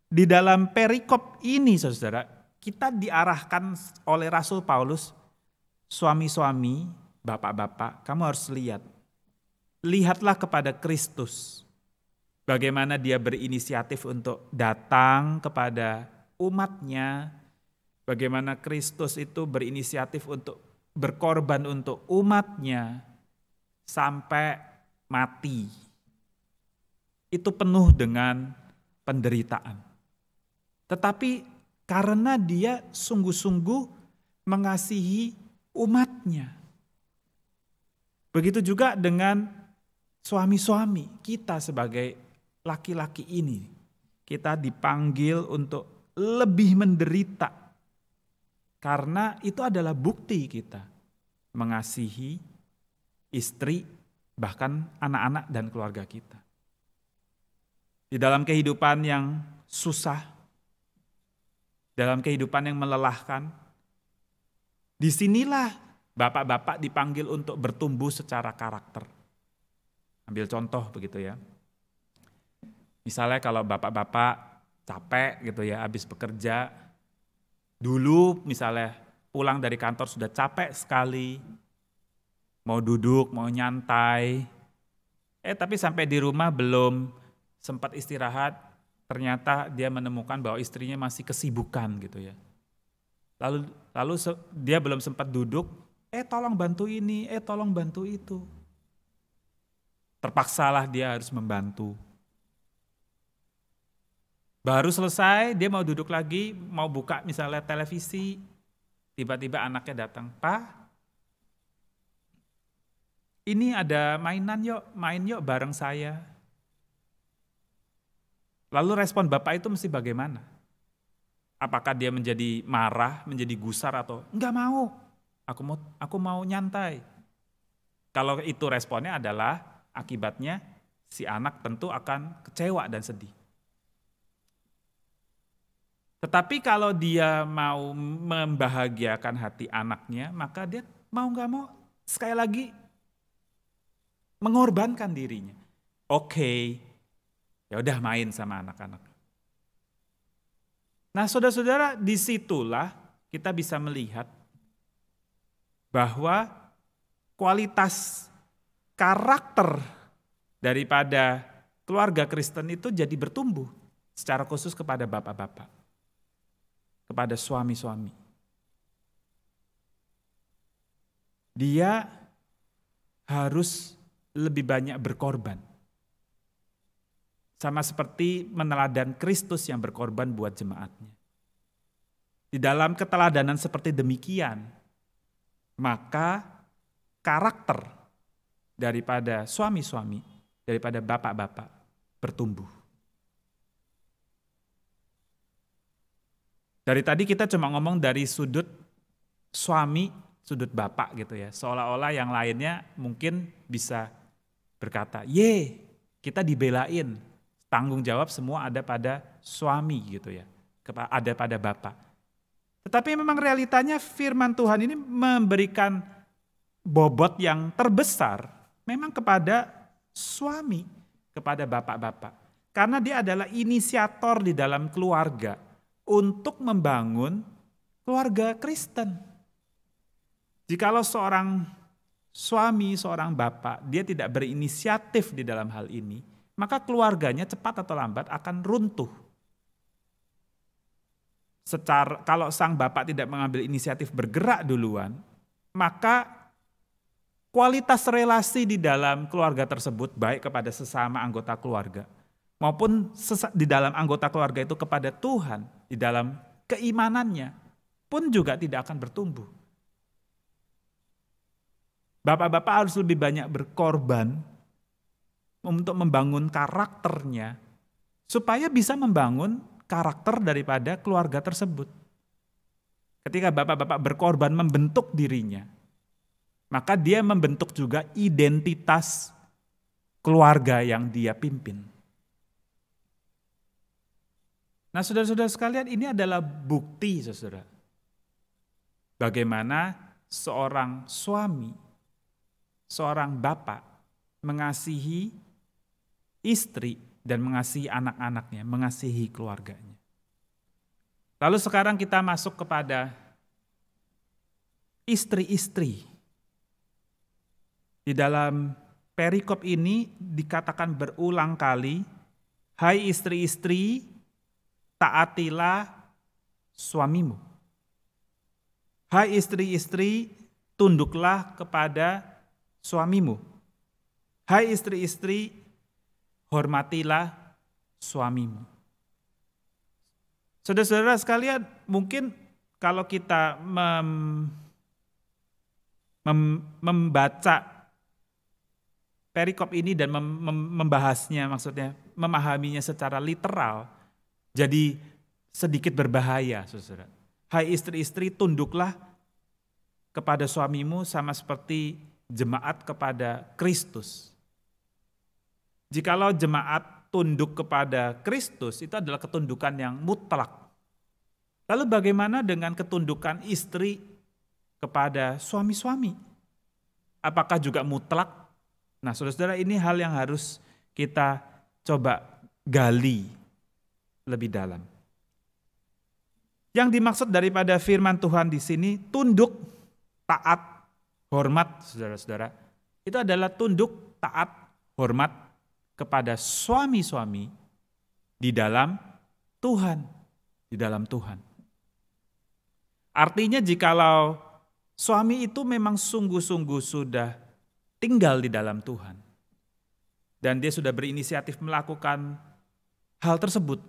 di dalam perikop ini, saudara, kita diarahkan oleh Rasul Paulus, suami-suami, bapak-bapak, kamu harus lihat. Lihatlah kepada Kristus. Bagaimana dia berinisiatif untuk datang kepada umatnya. Bagaimana Kristus itu berinisiatif untuk berkorban untuk umatnya sampai mati. Itu penuh dengan penderitaan. Tetapi karena dia sungguh-sungguh mengasihi umatnya. Begitu juga dengan suami-suami kita sebagai laki-laki ini. Kita dipanggil untuk lebih menderita. Karena itu adalah bukti kita mengasihi istri, bahkan anak-anak dan keluarga kita. Di dalam kehidupan yang susah, dalam kehidupan yang melelahkan, disinilah bapak-bapak dipanggil untuk bertumbuh secara karakter. Ambil contoh begitu ya. Misalnya kalau bapak-bapak capek gitu ya, habis bekerja, dulu misalnya pulang dari kantor sudah capek sekali, mau duduk, mau nyantai, tapi sampai di rumah belum sempat istirahat, ternyata dia menemukan bahwa istrinya masih kesibukan gitu ya. Lalu dia belum sempat duduk, tolong bantu ini, tolong bantu itu. Terpaksalah dia harus membantu. Baru selesai, dia mau duduk lagi, mau buka misalnya televisi, tiba-tiba anaknya datang, "Pak, ini ada mainan yuk, main yuk bareng saya." Lalu respon bapak itu mesti bagaimana? Apakah dia menjadi marah, menjadi gusar atau enggak mau, aku mau nyantai. Kalau itu responnya adalah akibatnya si anak tentu akan kecewa dan sedih. Tetapi kalau dia mau membahagiakan hati anaknya, maka dia mau gak mau sekali lagi mengorbankan dirinya. Oke, ya udah main sama anak-anak. Nah, saudara-saudara, disitulah kita bisa melihat bahwa kualitas karakter daripada keluarga Kristen itu jadi bertumbuh secara khusus kepada bapak-bapak, kepada suami-suami. Dia harus lebih banyak berkorban. Sama seperti meneladan Kristus yang berkorban buat jemaatnya. Di dalam keteladanan seperti demikian, maka karakter daripada suami-suami, daripada bapak-bapak bertumbuh. Dari tadi kita cuma ngomong dari sudut suami, sudut bapak gitu ya. Seolah-olah yang lainnya mungkin bisa berkata, kita dibelain. Tanggung jawab semua ada pada suami gitu ya, ada pada bapak. Tetapi memang realitanya firman Tuhan ini memberikan bobot yang terbesar memang kepada suami, kepada bapak-bapak. Karena dia adalah inisiator di dalam keluarga untuk membangun keluarga Kristen. Jikalau seorang suami, seorang bapak, dia tidak berinisiatif di dalam hal ini, maka keluarganya cepat atau lambat akan runtuh. Kalau sang bapak tidak mengambil inisiatif bergerak duluan, maka kualitas relasi di dalam keluarga tersebut, baik kepada sesama anggota keluarga, maupun di dalam anggota keluarga itu kepada Tuhan, di dalam keimanannya, pun juga tidak akan bertumbuh. Bapak-bapak harus lebih banyak berkorban untuk membangun karakternya, supaya bisa membangun karakter daripada keluarga tersebut. Ketika bapak-bapak berkorban membentuk dirinya, maka dia membentuk juga identitas keluarga yang dia pimpin. Nah, saudara-saudara sekalian, ini adalah bukti, saudara, bagaimana seorang suami, seorang bapak mengasihi istri dan mengasihi anak-anaknya, mengasihi keluarganya. Lalu sekarang kita masuk kepada istri-istri. Di dalam perikop ini dikatakan berulang kali, hai istri-istri, taatilah suamimu. Hai istri-istri, tunduklah kepada suamimu. Hai istri-istri, hormatilah suamimu. Saudara-saudara sekalian, mungkin kalau kita membaca perikop ini dan membahasnya, maksudnya memahaminya secara literal, jadi sedikit berbahaya, saudara. Hai istri-istri, tunduklah kepada suamimu sama seperti jemaat kepada Kristus. Jikalau jemaat tunduk kepada Kristus, itu adalah ketundukan yang mutlak. Lalu bagaimana dengan ketundukan istri kepada suami-suami? Apakah juga mutlak? Nah, saudara-saudara, ini hal yang harus kita coba gali lebih dalam. Yang dimaksud daripada firman Tuhan di sini, tunduk, taat, hormat, saudara-saudara, itu adalah tunduk, taat, hormat kepada suami-suami di dalam Tuhan, di dalam Tuhan. Artinya jikalau suami itu memang sungguh-sungguh sudah tinggal di dalam Tuhan, dan dia sudah berinisiatif melakukan hal tersebut,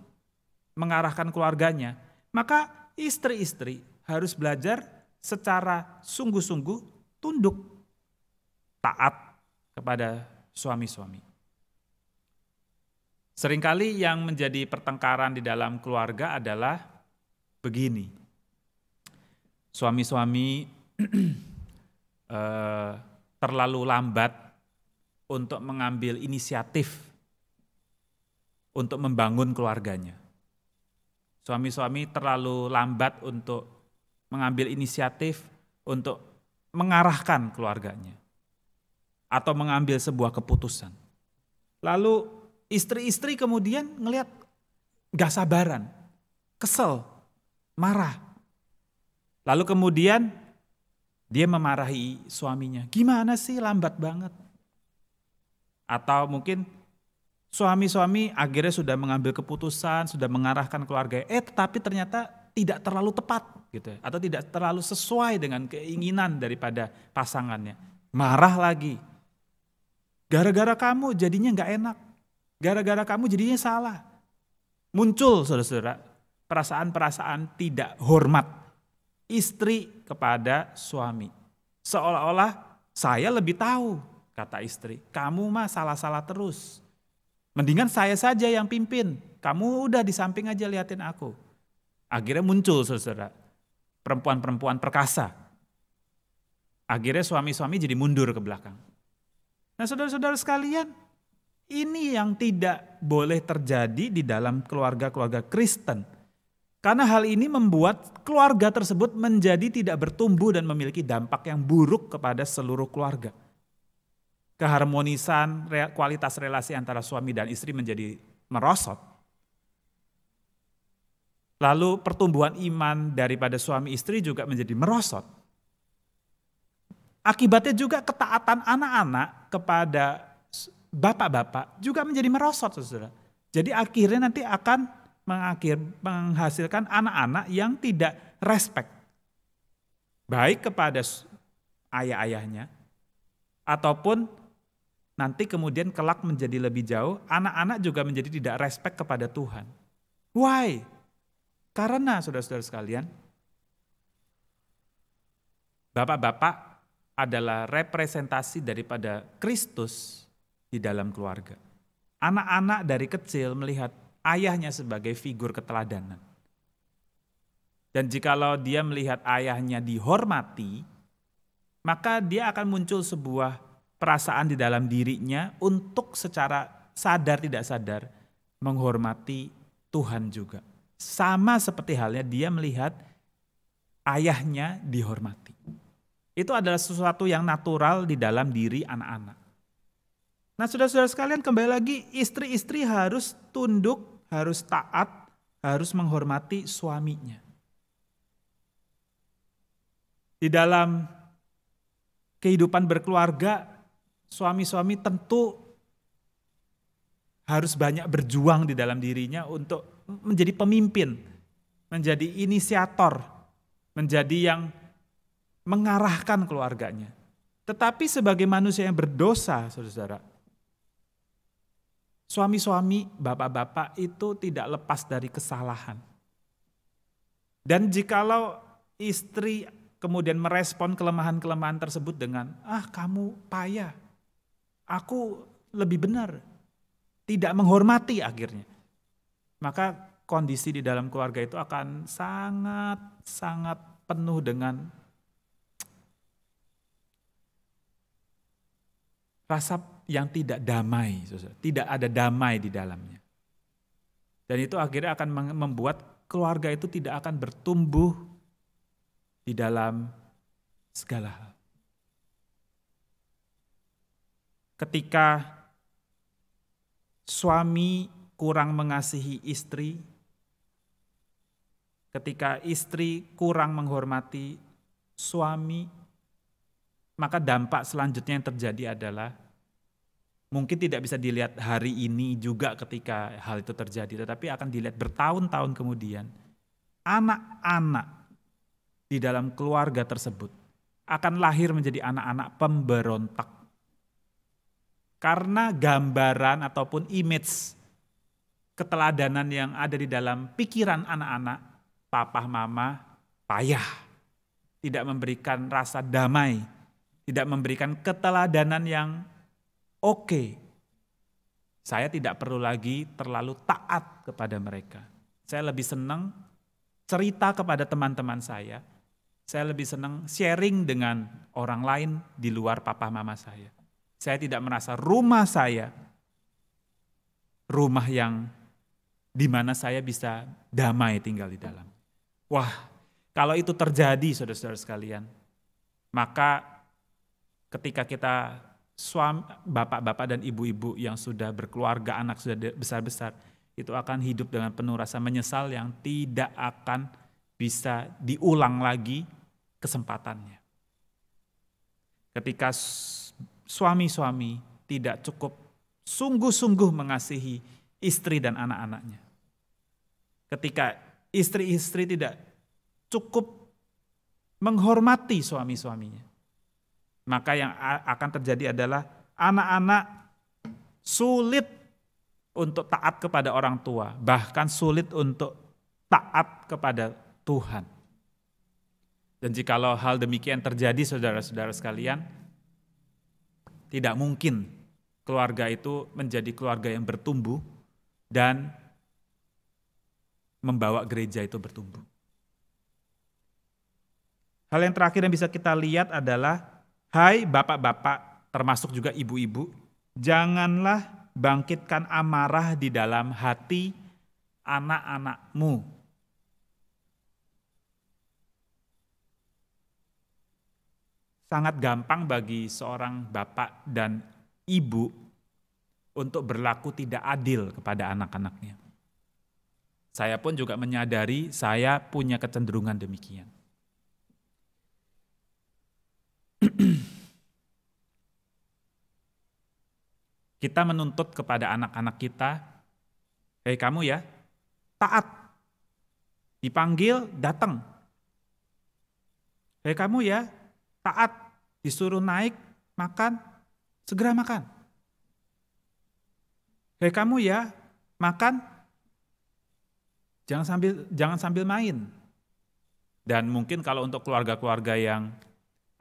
mengarahkan keluarganya, maka istri-istri harus belajar secara sungguh-sungguh tunduk, taat kepada suami-suami. Seringkali yang menjadi pertengkaran di dalam keluarga adalah begini. Suami-suami terlalu lambat untuk mengambil inisiatif untuk membangun keluarganya. Suami-suami terlalu lambat untuk mengambil inisiatif untuk mengarahkan keluarganya atau mengambil sebuah keputusan. Lalu istri-istri kemudian ngelihat gak sabaran, kesel, marah. Lalu kemudian dia memarahi suaminya, gimana sih lambat banget? Atau mungkin suami-suami akhirnya sudah mengambil keputusan, sudah mengarahkan keluarga, tetapi ternyata tidak terlalu tepat gitu, atau tidak terlalu sesuai dengan keinginan daripada pasangannya. Marah lagi. Gara-gara kamu jadinya gak enak. Gara-gara kamu jadinya salah. Muncul, saudara-saudara, perasaan-perasaan tidak hormat istri kepada suami. Seolah-olah saya lebih tahu, kata istri. Kamu mah salah-salah terus. Mendingan saya saja yang pimpin. Kamu udah di samping aja liatin aku. Akhirnya muncul, saudara, perempuan-perempuan perkasa. Akhirnya suami-suami jadi mundur ke belakang. Nah, saudara-saudara sekalian, ini yang tidak boleh terjadi di dalam keluarga-keluarga Kristen. Karena hal ini membuat keluarga tersebut menjadi tidak bertumbuh dan memiliki dampak yang buruk kepada seluruh keluarga. Keharmonisan, kualitas relasi antara suami dan istri menjadi merosot. Lalu pertumbuhan iman daripada suami istri juga menjadi merosot. Akibatnya juga ketaatan anak-anak kepada bapak-bapak juga menjadi merosot, saudara. Jadi akhirnya nanti akan menghasilkan anak-anak yang tidak respect. Baik kepada ayah-ayahnya, ataupun nanti kemudian kelak menjadi lebih jauh, anak-anak juga menjadi tidak respect kepada Tuhan. Why? Karena saudara-saudara sekalian, bapak-bapak adalah representasi daripada Kristus di dalam keluarga. Anak-anak dari kecil melihat ayahnya sebagai figur keteladanan. Dan jikalau dia melihat ayahnya dihormati, maka dia akan muncul sebuah perasaan di dalam dirinya untuk secara sadar tidak sadar menghormati Tuhan juga. Sama seperti halnya dia melihat ayahnya dihormati. Itu adalah sesuatu yang natural di dalam diri anak-anak. Nah, saudara-saudara sekalian, kembali lagi, istri-istri harus tunduk, harus taat, harus menghormati suaminya. Di dalam kehidupan berkeluarga, suami-suami tentu harus banyak berjuang di dalam dirinya untuk menjadi pemimpin, menjadi inisiator, menjadi yang mengarahkan keluarganya. Tetapi sebagai manusia yang berdosa, saudara-saudara, suami-suami, bapak-bapak itu tidak lepas dari kesalahan. Dan jikalau istri kemudian merespon kelemahan-kelemahan tersebut dengan, kamu payah, aku lebih benar, tidak menghormati akhirnya. Maka kondisi di dalam keluarga itu akan sangat-sangat penuh dengan rasa yang tidak damai, tidak ada damai di dalamnya. Dan itu akhirnya akan membuat keluarga itu tidak akan bertumbuh di dalam segala hal. Ketika suami kurang mengasihi istri, ketika istri kurang menghormati suami, maka dampak selanjutnya yang terjadi adalah mungkin tidak bisa dilihat hari ini juga ketika hal itu terjadi, tetapi akan dilihat bertahun-tahun kemudian. Anak-anak di dalam keluarga tersebut akan lahir menjadi anak-anak pemberontak. Karena gambaran ataupun image keteladanan yang ada di dalam pikiran anak-anak, papa mama payah, tidak memberikan rasa damai, tidak memberikan keteladanan yang oke. Saya tidak perlu lagi terlalu taat kepada mereka. Saya lebih senang cerita kepada teman-teman saya lebih senang sharing dengan orang lain di luar papa mama saya. Saya tidak merasa rumah saya, rumah yang di mana saya bisa damai tinggal di dalam. Wah, kalau itu terjadi saudara-saudara sekalian, maka ketika kita bapak-bapak dan ibu-ibu yang sudah berkeluarga, anak sudah besar-besar, itu akan hidup dengan penuh rasa menyesal yang tidak akan bisa diulang lagi kesempatannya. Ketika suami-suami tidak cukup sungguh-sungguh mengasihi istri dan anak-anaknya. Ketika istri-istri tidak cukup menghormati suami-suaminya, maka yang akan terjadi adalah anak-anak sulit untuk taat kepada orang tua, bahkan sulit untuk taat kepada Tuhan. Dan jikalau hal demikian terjadi saudara-saudara sekalian, tidak mungkin keluarga itu menjadi keluarga yang bertumbuh dan membawa gereja itu bertumbuh. Hal yang terakhir yang bisa kita lihat adalah, hai bapak-bapak, termasuk juga ibu-ibu, janganlah bangkitkan amarah di dalam hati anak-anakmu. Sangat gampang bagi seorang bapak dan ibu untuk berlaku tidak adil kepada anak-anaknya. Saya pun juga menyadari saya punya kecenderungan demikian. kita menuntut kepada anak-anak kita, hei kamu ya, taat. Dipanggil, datang. Hei kamu ya, taat. Disuruh naik, makan, segera makan. Hei kamu ya, makan, jangan sambil main. Dan mungkin kalau untuk keluarga-keluarga yang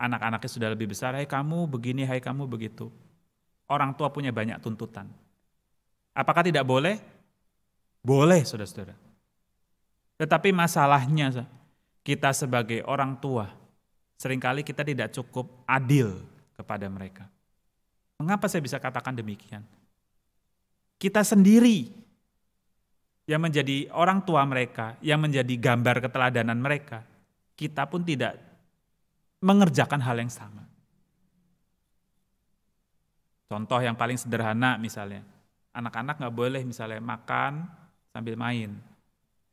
anak-anaknya sudah lebih besar, hei kamu begini, hei kamu begitu. Orang tua punya banyak tuntutan. Apakah tidak boleh? Boleh, saudara-saudara. Tetapi masalahnya kita sebagai orang tua, seringkali kita tidak cukup adil kepada mereka. Mengapa saya bisa katakan demikian? Kita sendiri yang menjadi orang tua mereka, yang menjadi gambar keteladanan mereka, kita pun tidak mengerjakan hal yang sama. Contoh yang paling sederhana misalnya, anak-anak nggak boleh misalnya makan sambil main.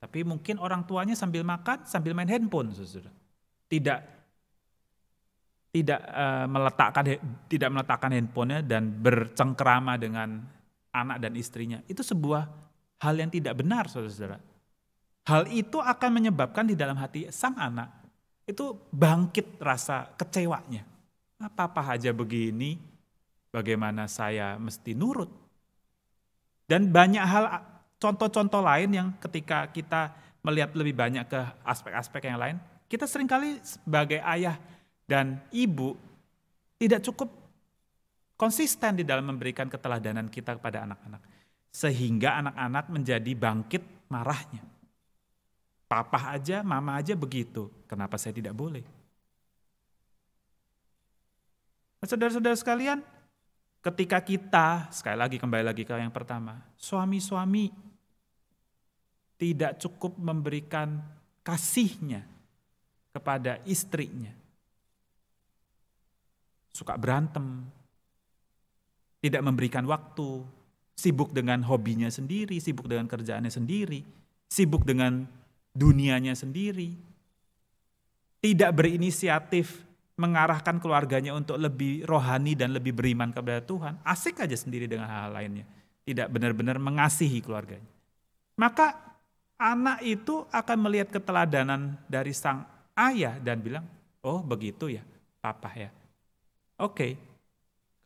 Tapi mungkin orang tuanya sambil makan, sambil main handphone, saudara. Tidak meletakkan handphonenya dan bercengkerama dengan anak dan istrinya. Itu sebuah hal yang tidak benar, saudara-saudara. Hal itu akan menyebabkan di dalam hati sang anak itu bangkit rasa kecewanya. Apa-apa aja begini, bagaimana saya mesti nurut? Dan banyak hal, contoh-contoh lain yang ketika kita melihat lebih banyak ke aspek-aspek yang lain, kita seringkali sebagai ayah dan ibu tidak cukup konsisten di dalam memberikan keteladanan kita kepada anak-anak. Sehingga anak-anak menjadi bangkit marahnya. Papa aja, mama aja begitu, kenapa saya tidak boleh? Saudara-saudara sekalian, ketika kita, sekali lagi kembali lagi ke yang pertama, suami-suami tidak cukup memberikan kasihnya kepada istrinya. Suka berantem, tidak memberikan waktu, sibuk dengan hobinya sendiri, sibuk dengan kerjaannya sendiri, sibuk dengan dunianya sendiri, tidak berinisiatif mengarahkan keluarganya untuk lebih rohani dan lebih beriman kepada Tuhan, asik aja sendiri dengan hal-hal lainnya, tidak benar-benar mengasihi keluarganya. Maka anak itu akan melihat keteladanan dari sang ayah dan bilang, oh begitu ya papa ya. Oke,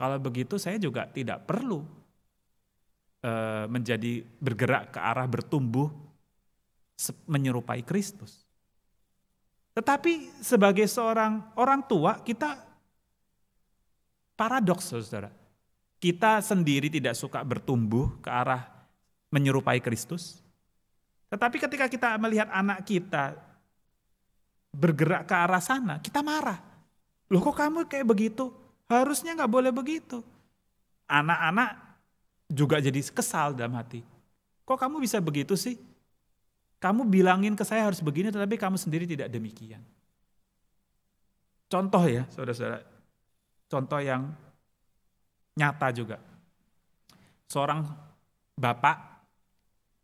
kalau begitu saya juga tidak perlu menjadi bergerak ke arah bertumbuh menyerupai Kristus. Tetapi sebagai seorang orang tua kita paradoks, saudara. Kita sendiri tidak suka bertumbuh ke arah menyerupai Kristus. Tetapi ketika kita melihat anak kita bergerak ke arah sana, kita marah. Loh kok kamu kayak begitu? Harusnya gak boleh begitu. Anak-anak juga jadi kesal dalam hati. Kok kamu bisa begitu sih? Kamu bilangin ke saya harus begini, tetapi kamu sendiri tidak demikian. Contoh ya, saudara-saudara. Contoh yang nyata juga. Seorang bapak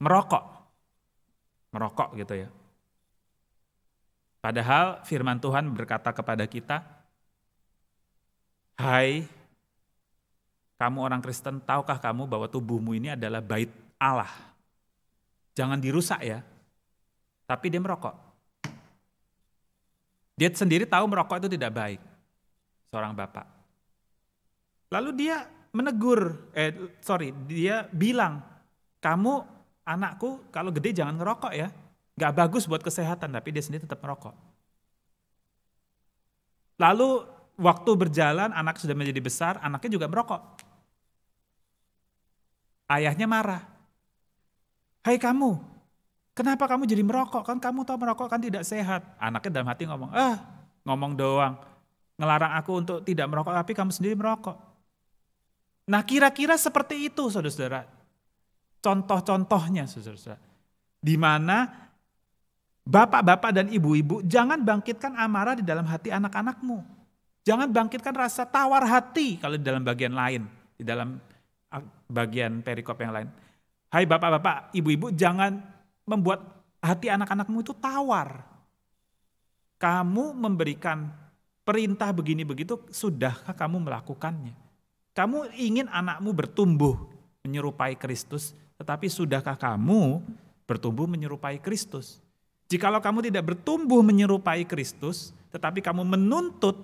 merokok gitu ya. Padahal firman Tuhan berkata kepada kita, hai, kamu orang Kristen, tahukah kamu bahwa tubuhmu ini adalah bait Allah? Jangan dirusak ya. Tapi dia merokok. Dia sendiri tahu merokok itu tidak baik. Seorang bapak. Lalu dia menegur, dia bilang, kamu anakku kalau gede jangan ngerokok ya. Gak bagus buat kesehatan, tapi dia sendiri tetap merokok. Lalu waktu berjalan, anak sudah menjadi besar, anaknya juga merokok. Ayahnya marah. Hai kamu, kenapa kamu jadi merokok? Kan kamu tahu merokok kan tidak sehat. Anaknya dalam hati ngomong doang. Ngelarang aku untuk tidak merokok, tapi kamu sendiri merokok. Nah kira-kira seperti itu saudara-saudara. Contoh-contohnya saudara-saudara. Di mana bapak-bapak dan ibu-ibu jangan bangkitkan amarah di dalam hati anak-anakmu. Jangan bangkitkan rasa tawar hati kalau di dalam bagian lain. Di dalam bagian perikop yang lain. Hai bapak-bapak, ibu-ibu jangan membuat hati anak-anakmu itu tawar. Kamu memberikan perintah begini begitu, sudahkah kamu melakukannya? Kamu ingin anakmu bertumbuh menyerupai Kristus, tetapi sudahkah kamu bertumbuh menyerupai Kristus? Jikalau kamu tidak bertumbuh menyerupai Kristus, tetapi kamu menuntut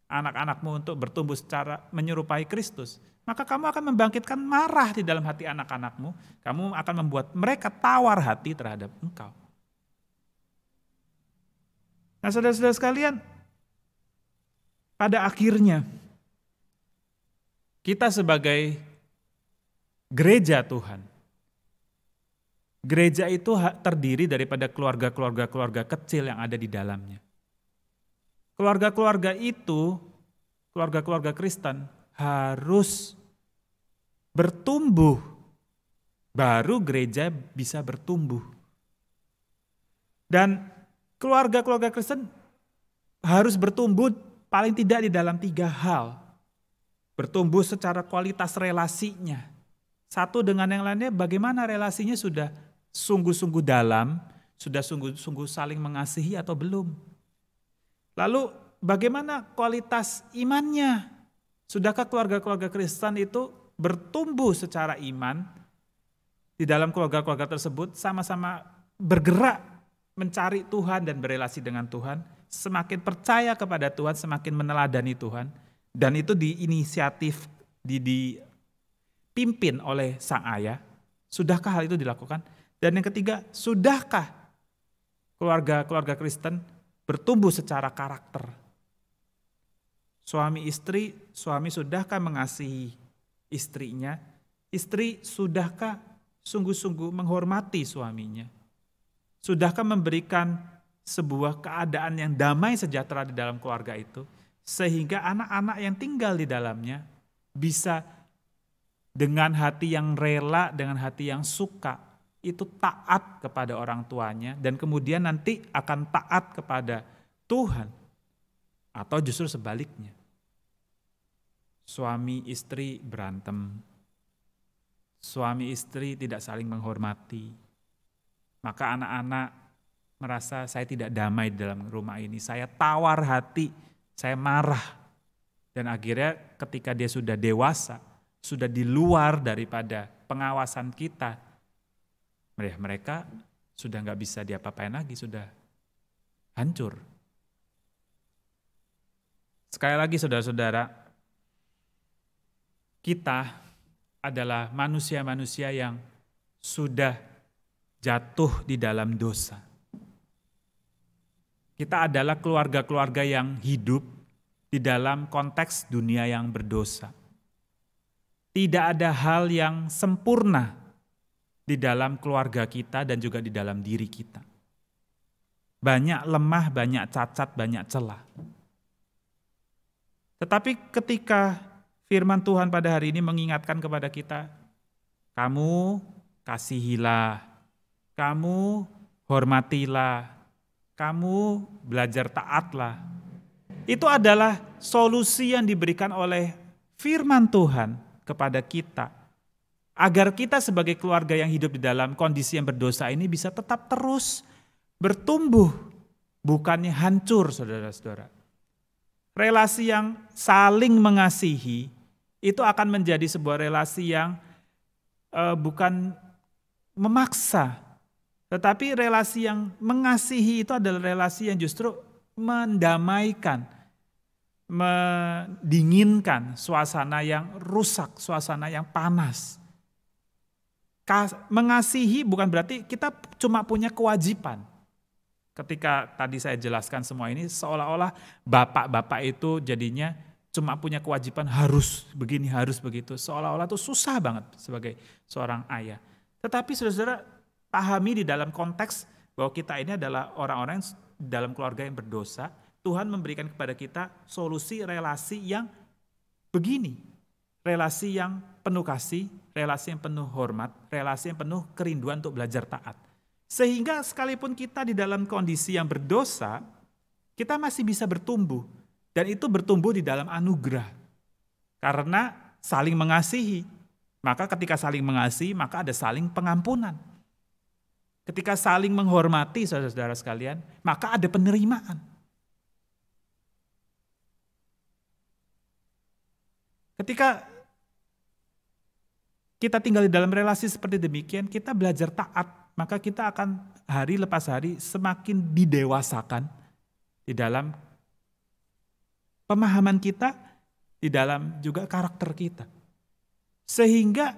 anak-anakmu untuk bertumbuh secara menyerupai Kristus, maka kamu akan membangkitkan marah di dalam hati anak-anakmu. Kamu akan membuat mereka tawar hati terhadap engkau. Nah, saudara-saudara sekalian, pada akhirnya kita sebagai gereja Tuhan, gereja itu terdiri daripada keluarga-keluarga kecil yang ada di dalamnya. Keluarga-keluarga itu, keluarga-keluarga Kristen harus bertumbuh, baru gereja bisa bertumbuh. Dan keluarga-keluarga Kristen harus bertumbuh paling tidak di dalam 3 hal. Bertumbuh secara kualitas relasinya. Satu dengan yang lainnya, bagaimana relasinya sudah sungguh-sungguh dalam, sudah sungguh-sungguh saling mengasihi atau belum. Lalu bagaimana kualitas imannya? Sudahkah keluarga-keluarga Kristen itu bertumbuh secara iman? Di dalam keluarga-keluarga tersebut sama-sama bergerak mencari Tuhan dan berelasi dengan Tuhan, semakin percaya kepada Tuhan, semakin meneladani Tuhan, dan itu diinisiatif, dipimpin oleh sang ayah. Sudahkah hal itu dilakukan? Dan yang ketiga, sudahkah keluarga-keluarga Kristen bertumbuh secara karakter? Suami istri, suami sudahkah mengasihi istrinya? Istri sudahkah sungguh-sungguh menghormati suaminya? Sudahkah memberikan sebuah keadaan yang damai sejahtera di dalam keluarga itu, sehingga anak-anak yang tinggal di dalamnya bisa dengan hati yang rela, dengan hati yang suka, itu taat kepada orang tuanya, dan kemudian nanti akan taat kepada Tuhan, atau justru sebaliknya. Suami istri berantem, suami istri tidak saling menghormati, maka anak-anak merasa saya tidak damai di dalam rumah ini, saya tawar hati, saya marah. Dan akhirnya ketika dia sudah dewasa, sudah di luar daripada pengawasan kita, mereka sudah nggak bisa diapa-apain lagi, sudah hancur. Sekali lagi saudara-saudara, kita adalah manusia-manusia yang sudah jatuh di dalam dosa. Kita adalah keluarga-keluarga yang hidup di dalam konteks dunia yang berdosa. Tidak ada hal yang sempurna di dalam keluarga kita dan juga di dalam diri kita. Banyak lemah, banyak cacat, banyak celah. Tetapi ketika firman Tuhan pada hari ini mengingatkan kepada kita, kamu kasihilah, kamu hormatilah, kamu belajar taatlah. Itu adalah solusi yang diberikan oleh firman Tuhan kepada kita, agar kita sebagai keluarga yang hidup di dalam kondisi yang berdosa ini bisa tetap terus bertumbuh, bukannya hancur, saudara-saudara. Relasi yang saling mengasihi itu akan menjadi sebuah relasi yang bukan memaksa, tetapi relasi yang mengasihi itu adalah relasi yang justru mendamaikan, mendinginkan suasana yang rusak, suasana yang panas. Mengasihi bukan berarti kita cuma punya kewajiban. Ketika tadi saya jelaskan semua ini, seolah-olah bapak-bapak itu jadinya cuma punya kewajiban harus begini, harus begitu. Seolah-olah itu susah banget sebagai seorang ayah. Tetapi saudara-saudara, pahami di dalam konteks bahwa kita ini adalah orang-orang dalam keluarga yang berdosa. Tuhan memberikan kepada kita solusi relasi yang begini. Relasi yang penuh kasih, relasi yang penuh hormat, relasi yang penuh kerinduan untuk belajar taat. Sehingga sekalipun kita di dalam kondisi yang berdosa, kita masih bisa bertumbuh. Dan itu bertumbuh di dalam anugerah. Karena saling mengasihi. Maka ketika saling mengasihi, maka ada saling pengampunan. Ketika saling menghormati, saudara-saudara sekalian, maka ada penerimaan. Ketika kita tinggal di dalam relasi seperti demikian, kita belajar taat, maka kita akan hari lepas hari semakin didewasakan di dalam pemahaman kita, di dalam juga karakter kita. Sehingga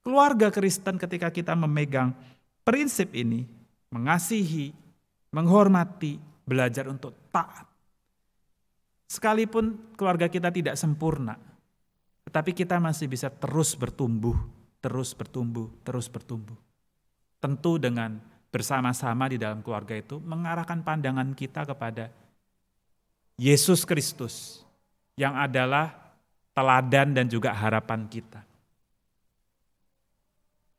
keluarga Kristen ketika kita memegang prinsip ini, mengasihi, menghormati, belajar untuk taat. Sekalipun keluarga kita tidak sempurna, tetapi kita masih bisa terus bertumbuh, terus bertumbuh, terus bertumbuh. Tentu dengan bersama-sama di dalam keluarga itu mengarahkan pandangan kita kepada Yesus Kristus yang adalah teladan dan juga harapan kita.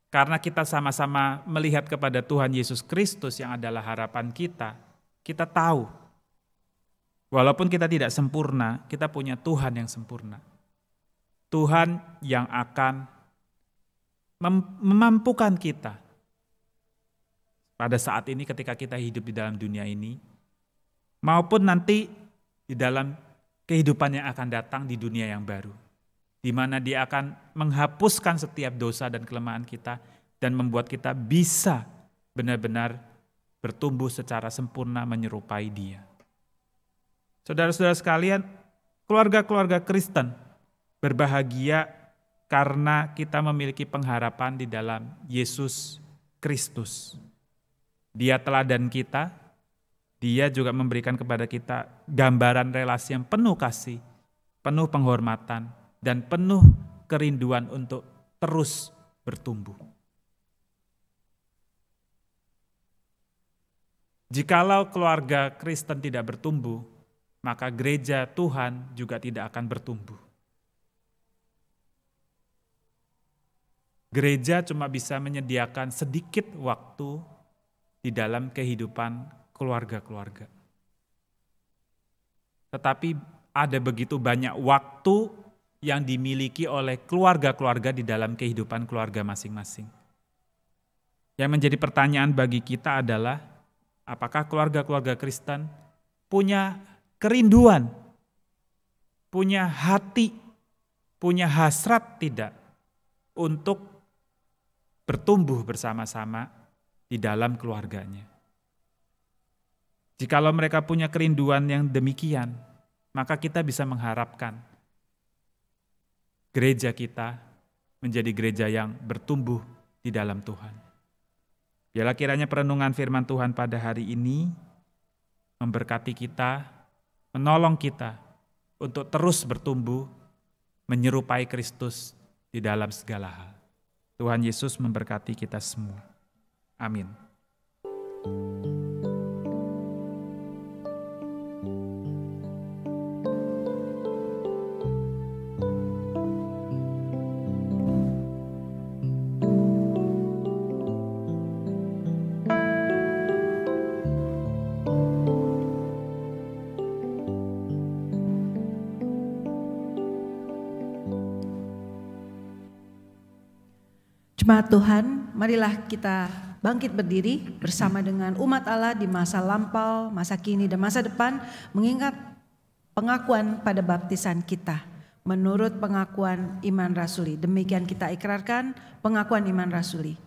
Karena kita sama-sama melihat kepada Tuhan Yesus Kristus yang adalah harapan kita, kita tahu walaupun kita tidak sempurna, kita punya Tuhan yang sempurna. Tuhan yang akan memampukan kita pada saat ini ketika kita hidup di dalam dunia ini, maupun nanti di dalam kehidupan yang akan datang di dunia yang baru, di mana Dia akan menghapuskan setiap dosa dan kelemahan kita dan membuat kita bisa benar-benar bertumbuh secara sempurna menyerupai Dia. Saudara-saudara sekalian, keluarga-keluarga Kristen berbahagia karena kita memiliki pengharapan di dalam Yesus Kristus. Dia teladan kita, Dia juga memberikan kepada kita gambaran relasi yang penuh kasih, penuh penghormatan, dan penuh kerinduan untuk terus bertumbuh. Jikalau keluarga Kristen tidak bertumbuh, maka gereja Tuhan juga tidak akan bertumbuh. Gereja cuma bisa menyediakan sedikit waktu di dalam kehidupan keluarga-keluarga. Tetapi ada begitu banyak waktu yang dimiliki oleh keluarga-keluarga di dalam kehidupan keluarga masing-masing. Yang menjadi pertanyaan bagi kita adalah, apakah keluarga-keluarga Kristen punya kerinduan, punya hati, punya hasrat tidak untuk bertumbuh bersama-sama di dalam keluarganya. Jikalau mereka punya kerinduan yang demikian, maka kita bisa mengharapkan gereja kita menjadi gereja yang bertumbuh di dalam Tuhan. Biarlah kiranya perenungan firman Tuhan pada hari ini memberkati kita, menolong kita untuk terus bertumbuh menyerupai Kristus di dalam segala hal. Tuhan Yesus memberkati kita semua. Amin. Jemaat Tuhan, marilah kita bangkit berdiri bersama dengan umat Allah di masa lampau, masa kini, dan masa depan, mengingat pengakuan pada baptisan kita menurut pengakuan iman rasuli. Demikian kita ikrarkan pengakuan iman rasuli.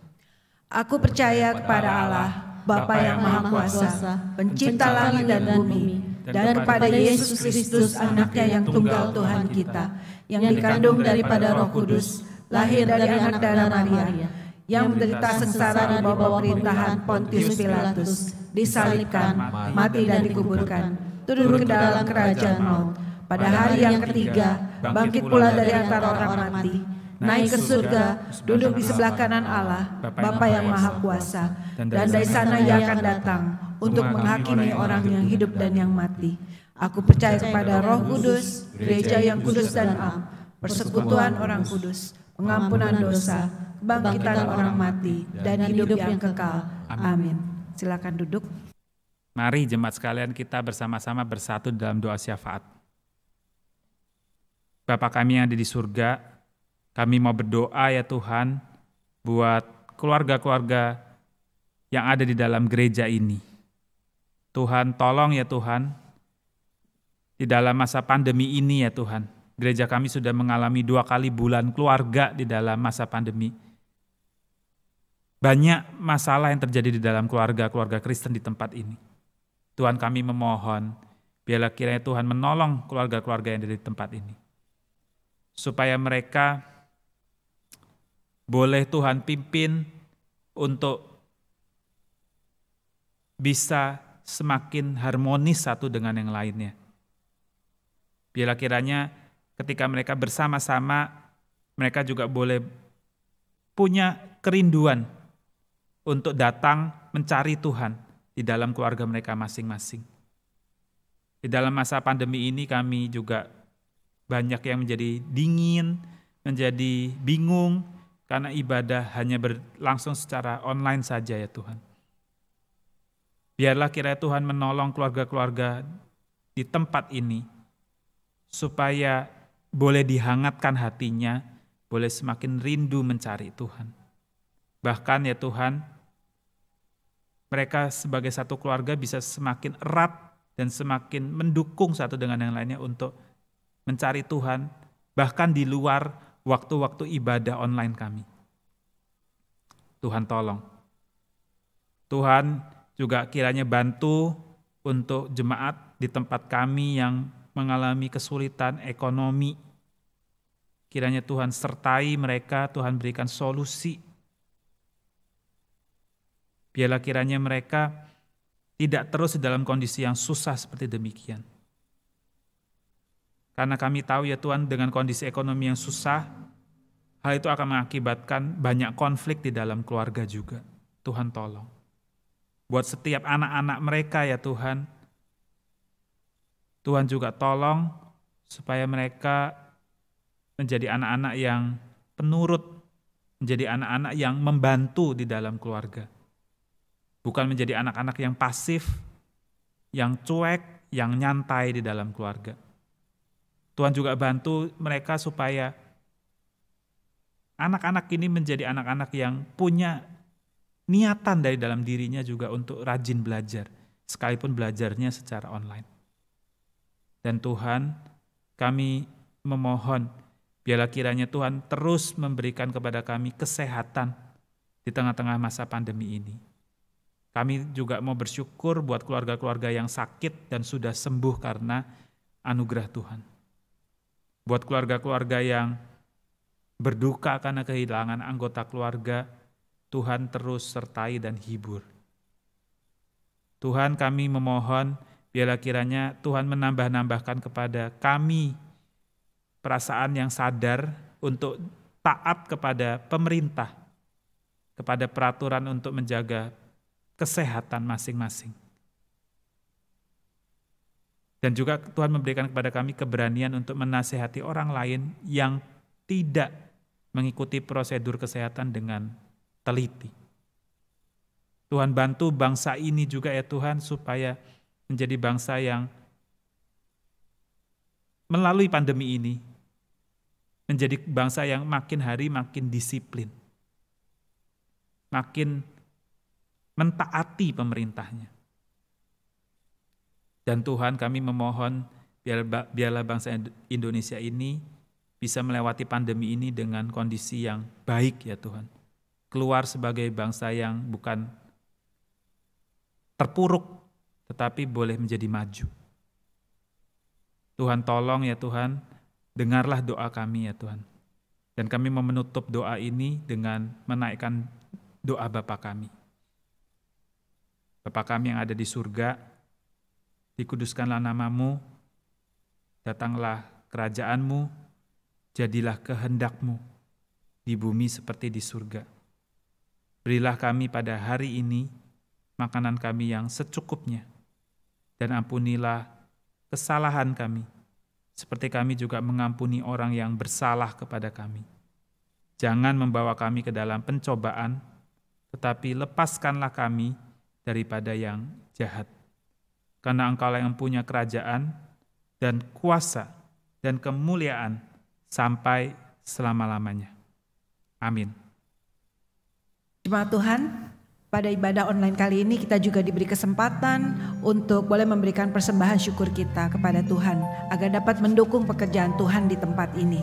Aku percaya kepada Allah, Bapa yang Maha Kuasa, pencipta langit dan bumi, dan kepada Yesus Kristus, anaknya yang tunggal Tuhan kita, yang dikandung daripada Roh Kudus, lahir dari anak darah Maria, yang menderita sengsara di bawah pemerintahan Pontius Pilatus, disalibkan, mati dan dikuburkan, turun ke dalam kerajaan maut. Pada hari yang ketiga, bangkit pula dari antara orang mati, naik ke surga, duduk di sebelah kanan Allah, Bapa yang Maha Kuasa, dan dari sana Ia akan datang untuk menghakimi orang yang hidup dan yang mati. Aku percaya kepada Roh Kudus, gereja yang kudus dan am, persekutuan orang kudus, pengampunan dosa, kebangkitan orang mati, dan hidup yang kekal. Amin. Silakan duduk. Mari jemaat sekalian kita bersama-sama bersatu dalam doa syafaat. Bapa kami yang ada di surga, kami mau berdoa ya Tuhan buat keluarga-keluarga yang ada di dalam gereja ini. Tuhan tolong ya Tuhan, di dalam masa pandemi ini ya Tuhan, Gereja kami sudah mengalami 2 kali bulan keluarga di dalam masa pandemi. Banyak masalah yang terjadi di dalam keluarga Kristen di tempat ini. Tuhan, kami memohon, biarlah kiranya Tuhan menolong keluarga-keluarga yang ada di tempat ini. Supaya mereka boleh Tuhan pimpin untuk bisa semakin harmonis satu dengan yang lainnya. Biarlah kiranya ketika mereka bersama-sama, mereka juga boleh punya kerinduan untuk datang mencari Tuhan di dalam keluarga mereka masing-masing. Di dalam masa pandemi ini kami juga banyak yang menjadi dingin, menjadi bingung, karena ibadah hanya berlangsung secara online saja ya Tuhan. Biarlah kiranya Tuhan menolong keluarga-keluarga di tempat ini, supaya boleh dihangatkan hatinya, boleh semakin rindu mencari Tuhan. Bahkan ya Tuhan, mereka sebagai satu keluarga bisa semakin erat dan semakin mendukung satu dengan yang lainnya untuk mencari Tuhan, bahkan di luar waktu-waktu ibadah online kami. Tuhan tolong. Tuhan juga kiranya bantu untuk jemaat di tempat kami yang mengalami kesulitan ekonomi. Kiranya Tuhan sertai mereka, Tuhan berikan solusi. Biarlah kiranya mereka tidak terus dalam kondisi yang susah seperti demikian. Karena kami tahu ya Tuhan, dengan kondisi ekonomi yang susah, hal itu akan mengakibatkan banyak konflik di dalam keluarga juga. Tuhan tolong. Buat setiap anak-anak mereka ya Tuhan, Tuhan juga tolong supaya mereka menjadi anak-anak yang penurut, menjadi anak-anak yang membantu di dalam keluarga. Bukan menjadi anak-anak yang pasif, yang cuek, yang nyantai di dalam keluarga. Tuhan juga bantu mereka supaya anak-anak ini menjadi anak-anak yang punya niatan dari dalam dirinya juga untuk rajin belajar, sekalipun belajarnya secara online. Dan Tuhan, kami memohon, biarlah kiranya Tuhan terus memberikan kepada kami kesehatan di tengah-tengah masa pandemi ini. Kami juga mau bersyukur buat keluarga-keluarga yang sakit dan sudah sembuh karena anugerah Tuhan. Buat keluarga-keluarga yang berduka karena kehilangan anggota keluarga, Tuhan terus sertai dan hibur. Tuhan, kami memohon, biarlah kiranya Tuhan menambah-nambahkan kepada kami perasaan yang sadar untuk taat kepada pemerintah, kepada peraturan untuk menjaga kesehatan masing-masing. Dan juga Tuhan memberikan kepada kami keberanian untuk menasihati orang lain yang tidak mengikuti prosedur kesehatan dengan teliti. Tuhan bantu bangsa ini juga ya Tuhan, supaya menjadi bangsa yang melalui pandemi ini menjadi bangsa yang makin hari makin disiplin, makin mentaati pemerintahnya. Dan Tuhan, kami memohon biarlah bangsa Indonesia ini bisa melewati pandemi ini dengan kondisi yang baik ya Tuhan. Keluar sebagai bangsa yang bukan terpuruk, tetapi boleh menjadi maju. Tuhan tolong ya Tuhan, dengarlah doa kami ya Tuhan. Dan kami mau menutup doa ini dengan menaikkan doa Bapa kami. Bapa kami yang ada di surga, dikuduskanlah namamu, datanglah kerajaan-Mu, jadilah kehendak-Mu di bumi seperti di surga. Berilah kami pada hari ini makanan kami yang secukupnya, dan ampunilah kesalahan kami, seperti kami juga mengampuni orang yang bersalah kepada kami. Jangan membawa kami ke dalam pencobaan, tetapi lepaskanlah kami daripada yang jahat. Karena Engkaulah yang punya kerajaan dan kuasa dan kemuliaan sampai selama-lamanya. Amin. Jemaat Tuhan, Pada ibadah online kali ini kita juga diberi kesempatan untuk boleh memberikan persembahan syukur kita kepada Tuhan agar dapat mendukung pekerjaan Tuhan di tempat ini.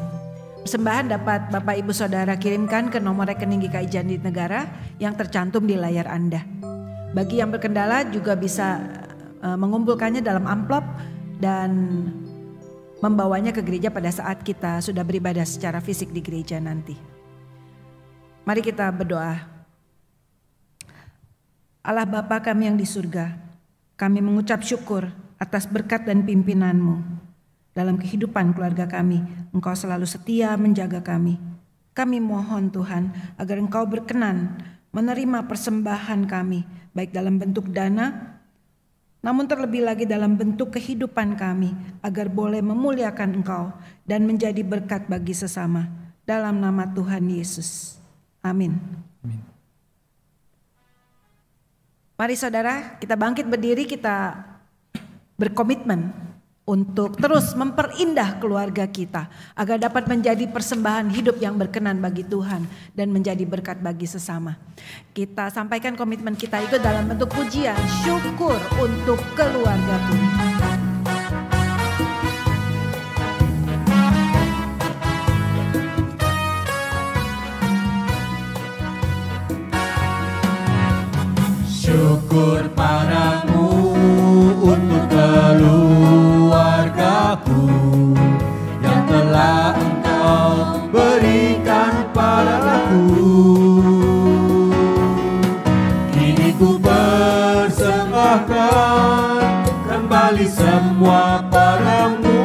Persembahan dapat Bapak Ibu Saudara kirimkan ke nomor rekening GKI Jatinegara yang tercantum di layar Anda. Bagi yang berkendala juga bisa mengumpulkannya dalam amplop dan membawanya ke gereja pada saat kita sudah beribadah secara fisik di gereja nanti. Mari kita berdoa. Allah Bapa kami yang di surga, kami mengucap syukur atas berkat dan pimpinan-Mu dalam kehidupan keluarga kami. Engkau selalu setia menjaga kami. Kami mohon Tuhan agar Engkau berkenan menerima persembahan kami, baik dalam bentuk dana, namun terlebih lagi dalam bentuk kehidupan kami, agar boleh memuliakan Engkau dan menjadi berkat bagi sesama. Dalam nama Tuhan Yesus. Amin. Amin. Mari saudara, kita bangkit berdiri, kita berkomitmen untuk terus memperindah keluarga kita agar dapat menjadi persembahan hidup yang berkenan bagi Tuhan dan menjadi berkat bagi sesama. Kita sampaikan komitmen kita itu dalam bentuk pujian, syukur untuk keluargaku. Syukur padamu untuk keluargaku yang telah Engkau berikan padaku. Kini ku persembahkan kembali semua padamu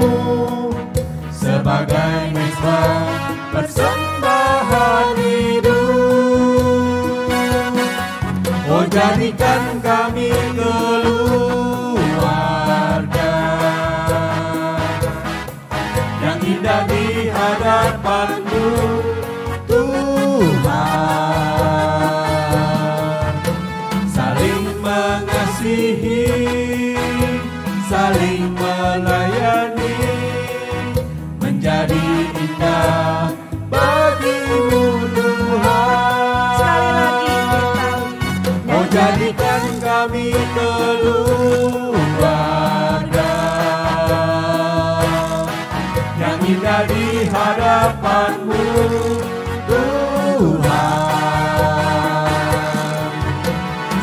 sebagai mezbah persembahan hidup. Oh, jadikan kami keluarga yang indah di hadapan-Mu, Tuhan. Saling mengasihi, saling melayani, menjadi indah bagi-Mu, Tuhan. Sekali lagi kita Jadikan kami keluarga yang indah di hadapan-Mu, Tuhan.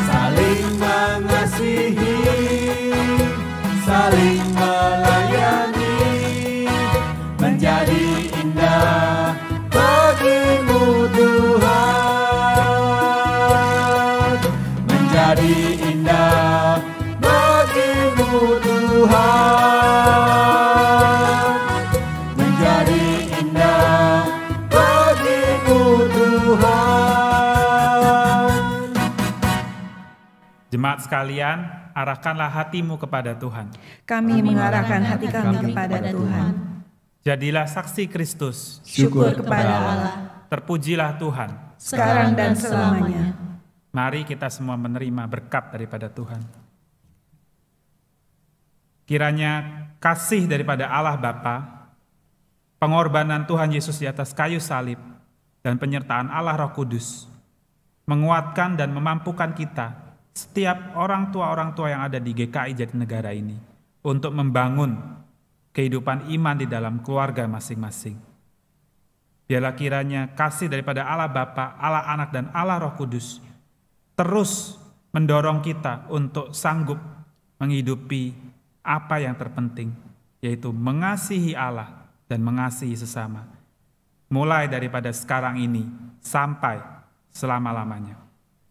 Saling mengasihi, saling melayani, menjadi indah bagi-Mu, Tuhan. Menjadi indah bagi-Mu, Tuhan. Menjadi indah bagi-Mu, Tuhan. Jemaat sekalian, arahkanlah hatimu kepada Tuhan. Kami mengarahkan hati kami kepada Tuhan. Jadilah saksi Kristus. Syukur kepada Allah, Terpujilah Tuhan. sekarang dan selamanya. Mari kita semua menerima berkat daripada Tuhan. Kiranya kasih daripada Allah Bapa, pengorbanan Tuhan Yesus di atas kayu salib, dan penyertaan Allah Roh Kudus menguatkan dan memampukan kita, setiap orang tua yang ada di GKI Jatinegara ini, untuk membangun kehidupan iman di dalam keluarga masing-masing. Biarlah kiranya kasih daripada Allah Bapa, Allah Anak, dan Allah Roh Kudus terus mendorong kita untuk sanggup menghidupi apa yang terpenting, yaitu mengasihi Allah dan mengasihi sesama. Mulai daripada sekarang ini sampai selama-lamanya.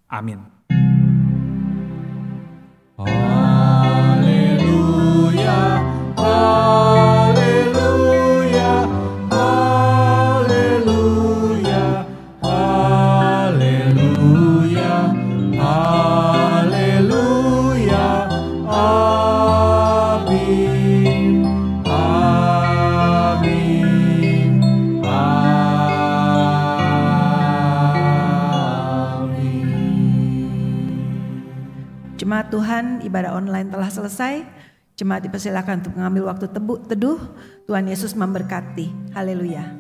Amin. Haleluya, haleluya, haleluya, haleluya, haleluya, amin, amin, amin. Jemaat Tuhan, ibadah online telah selesai. Jemaat dipersilakan untuk mengambil waktu teduh. Tuhan Yesus memberkati. Haleluya.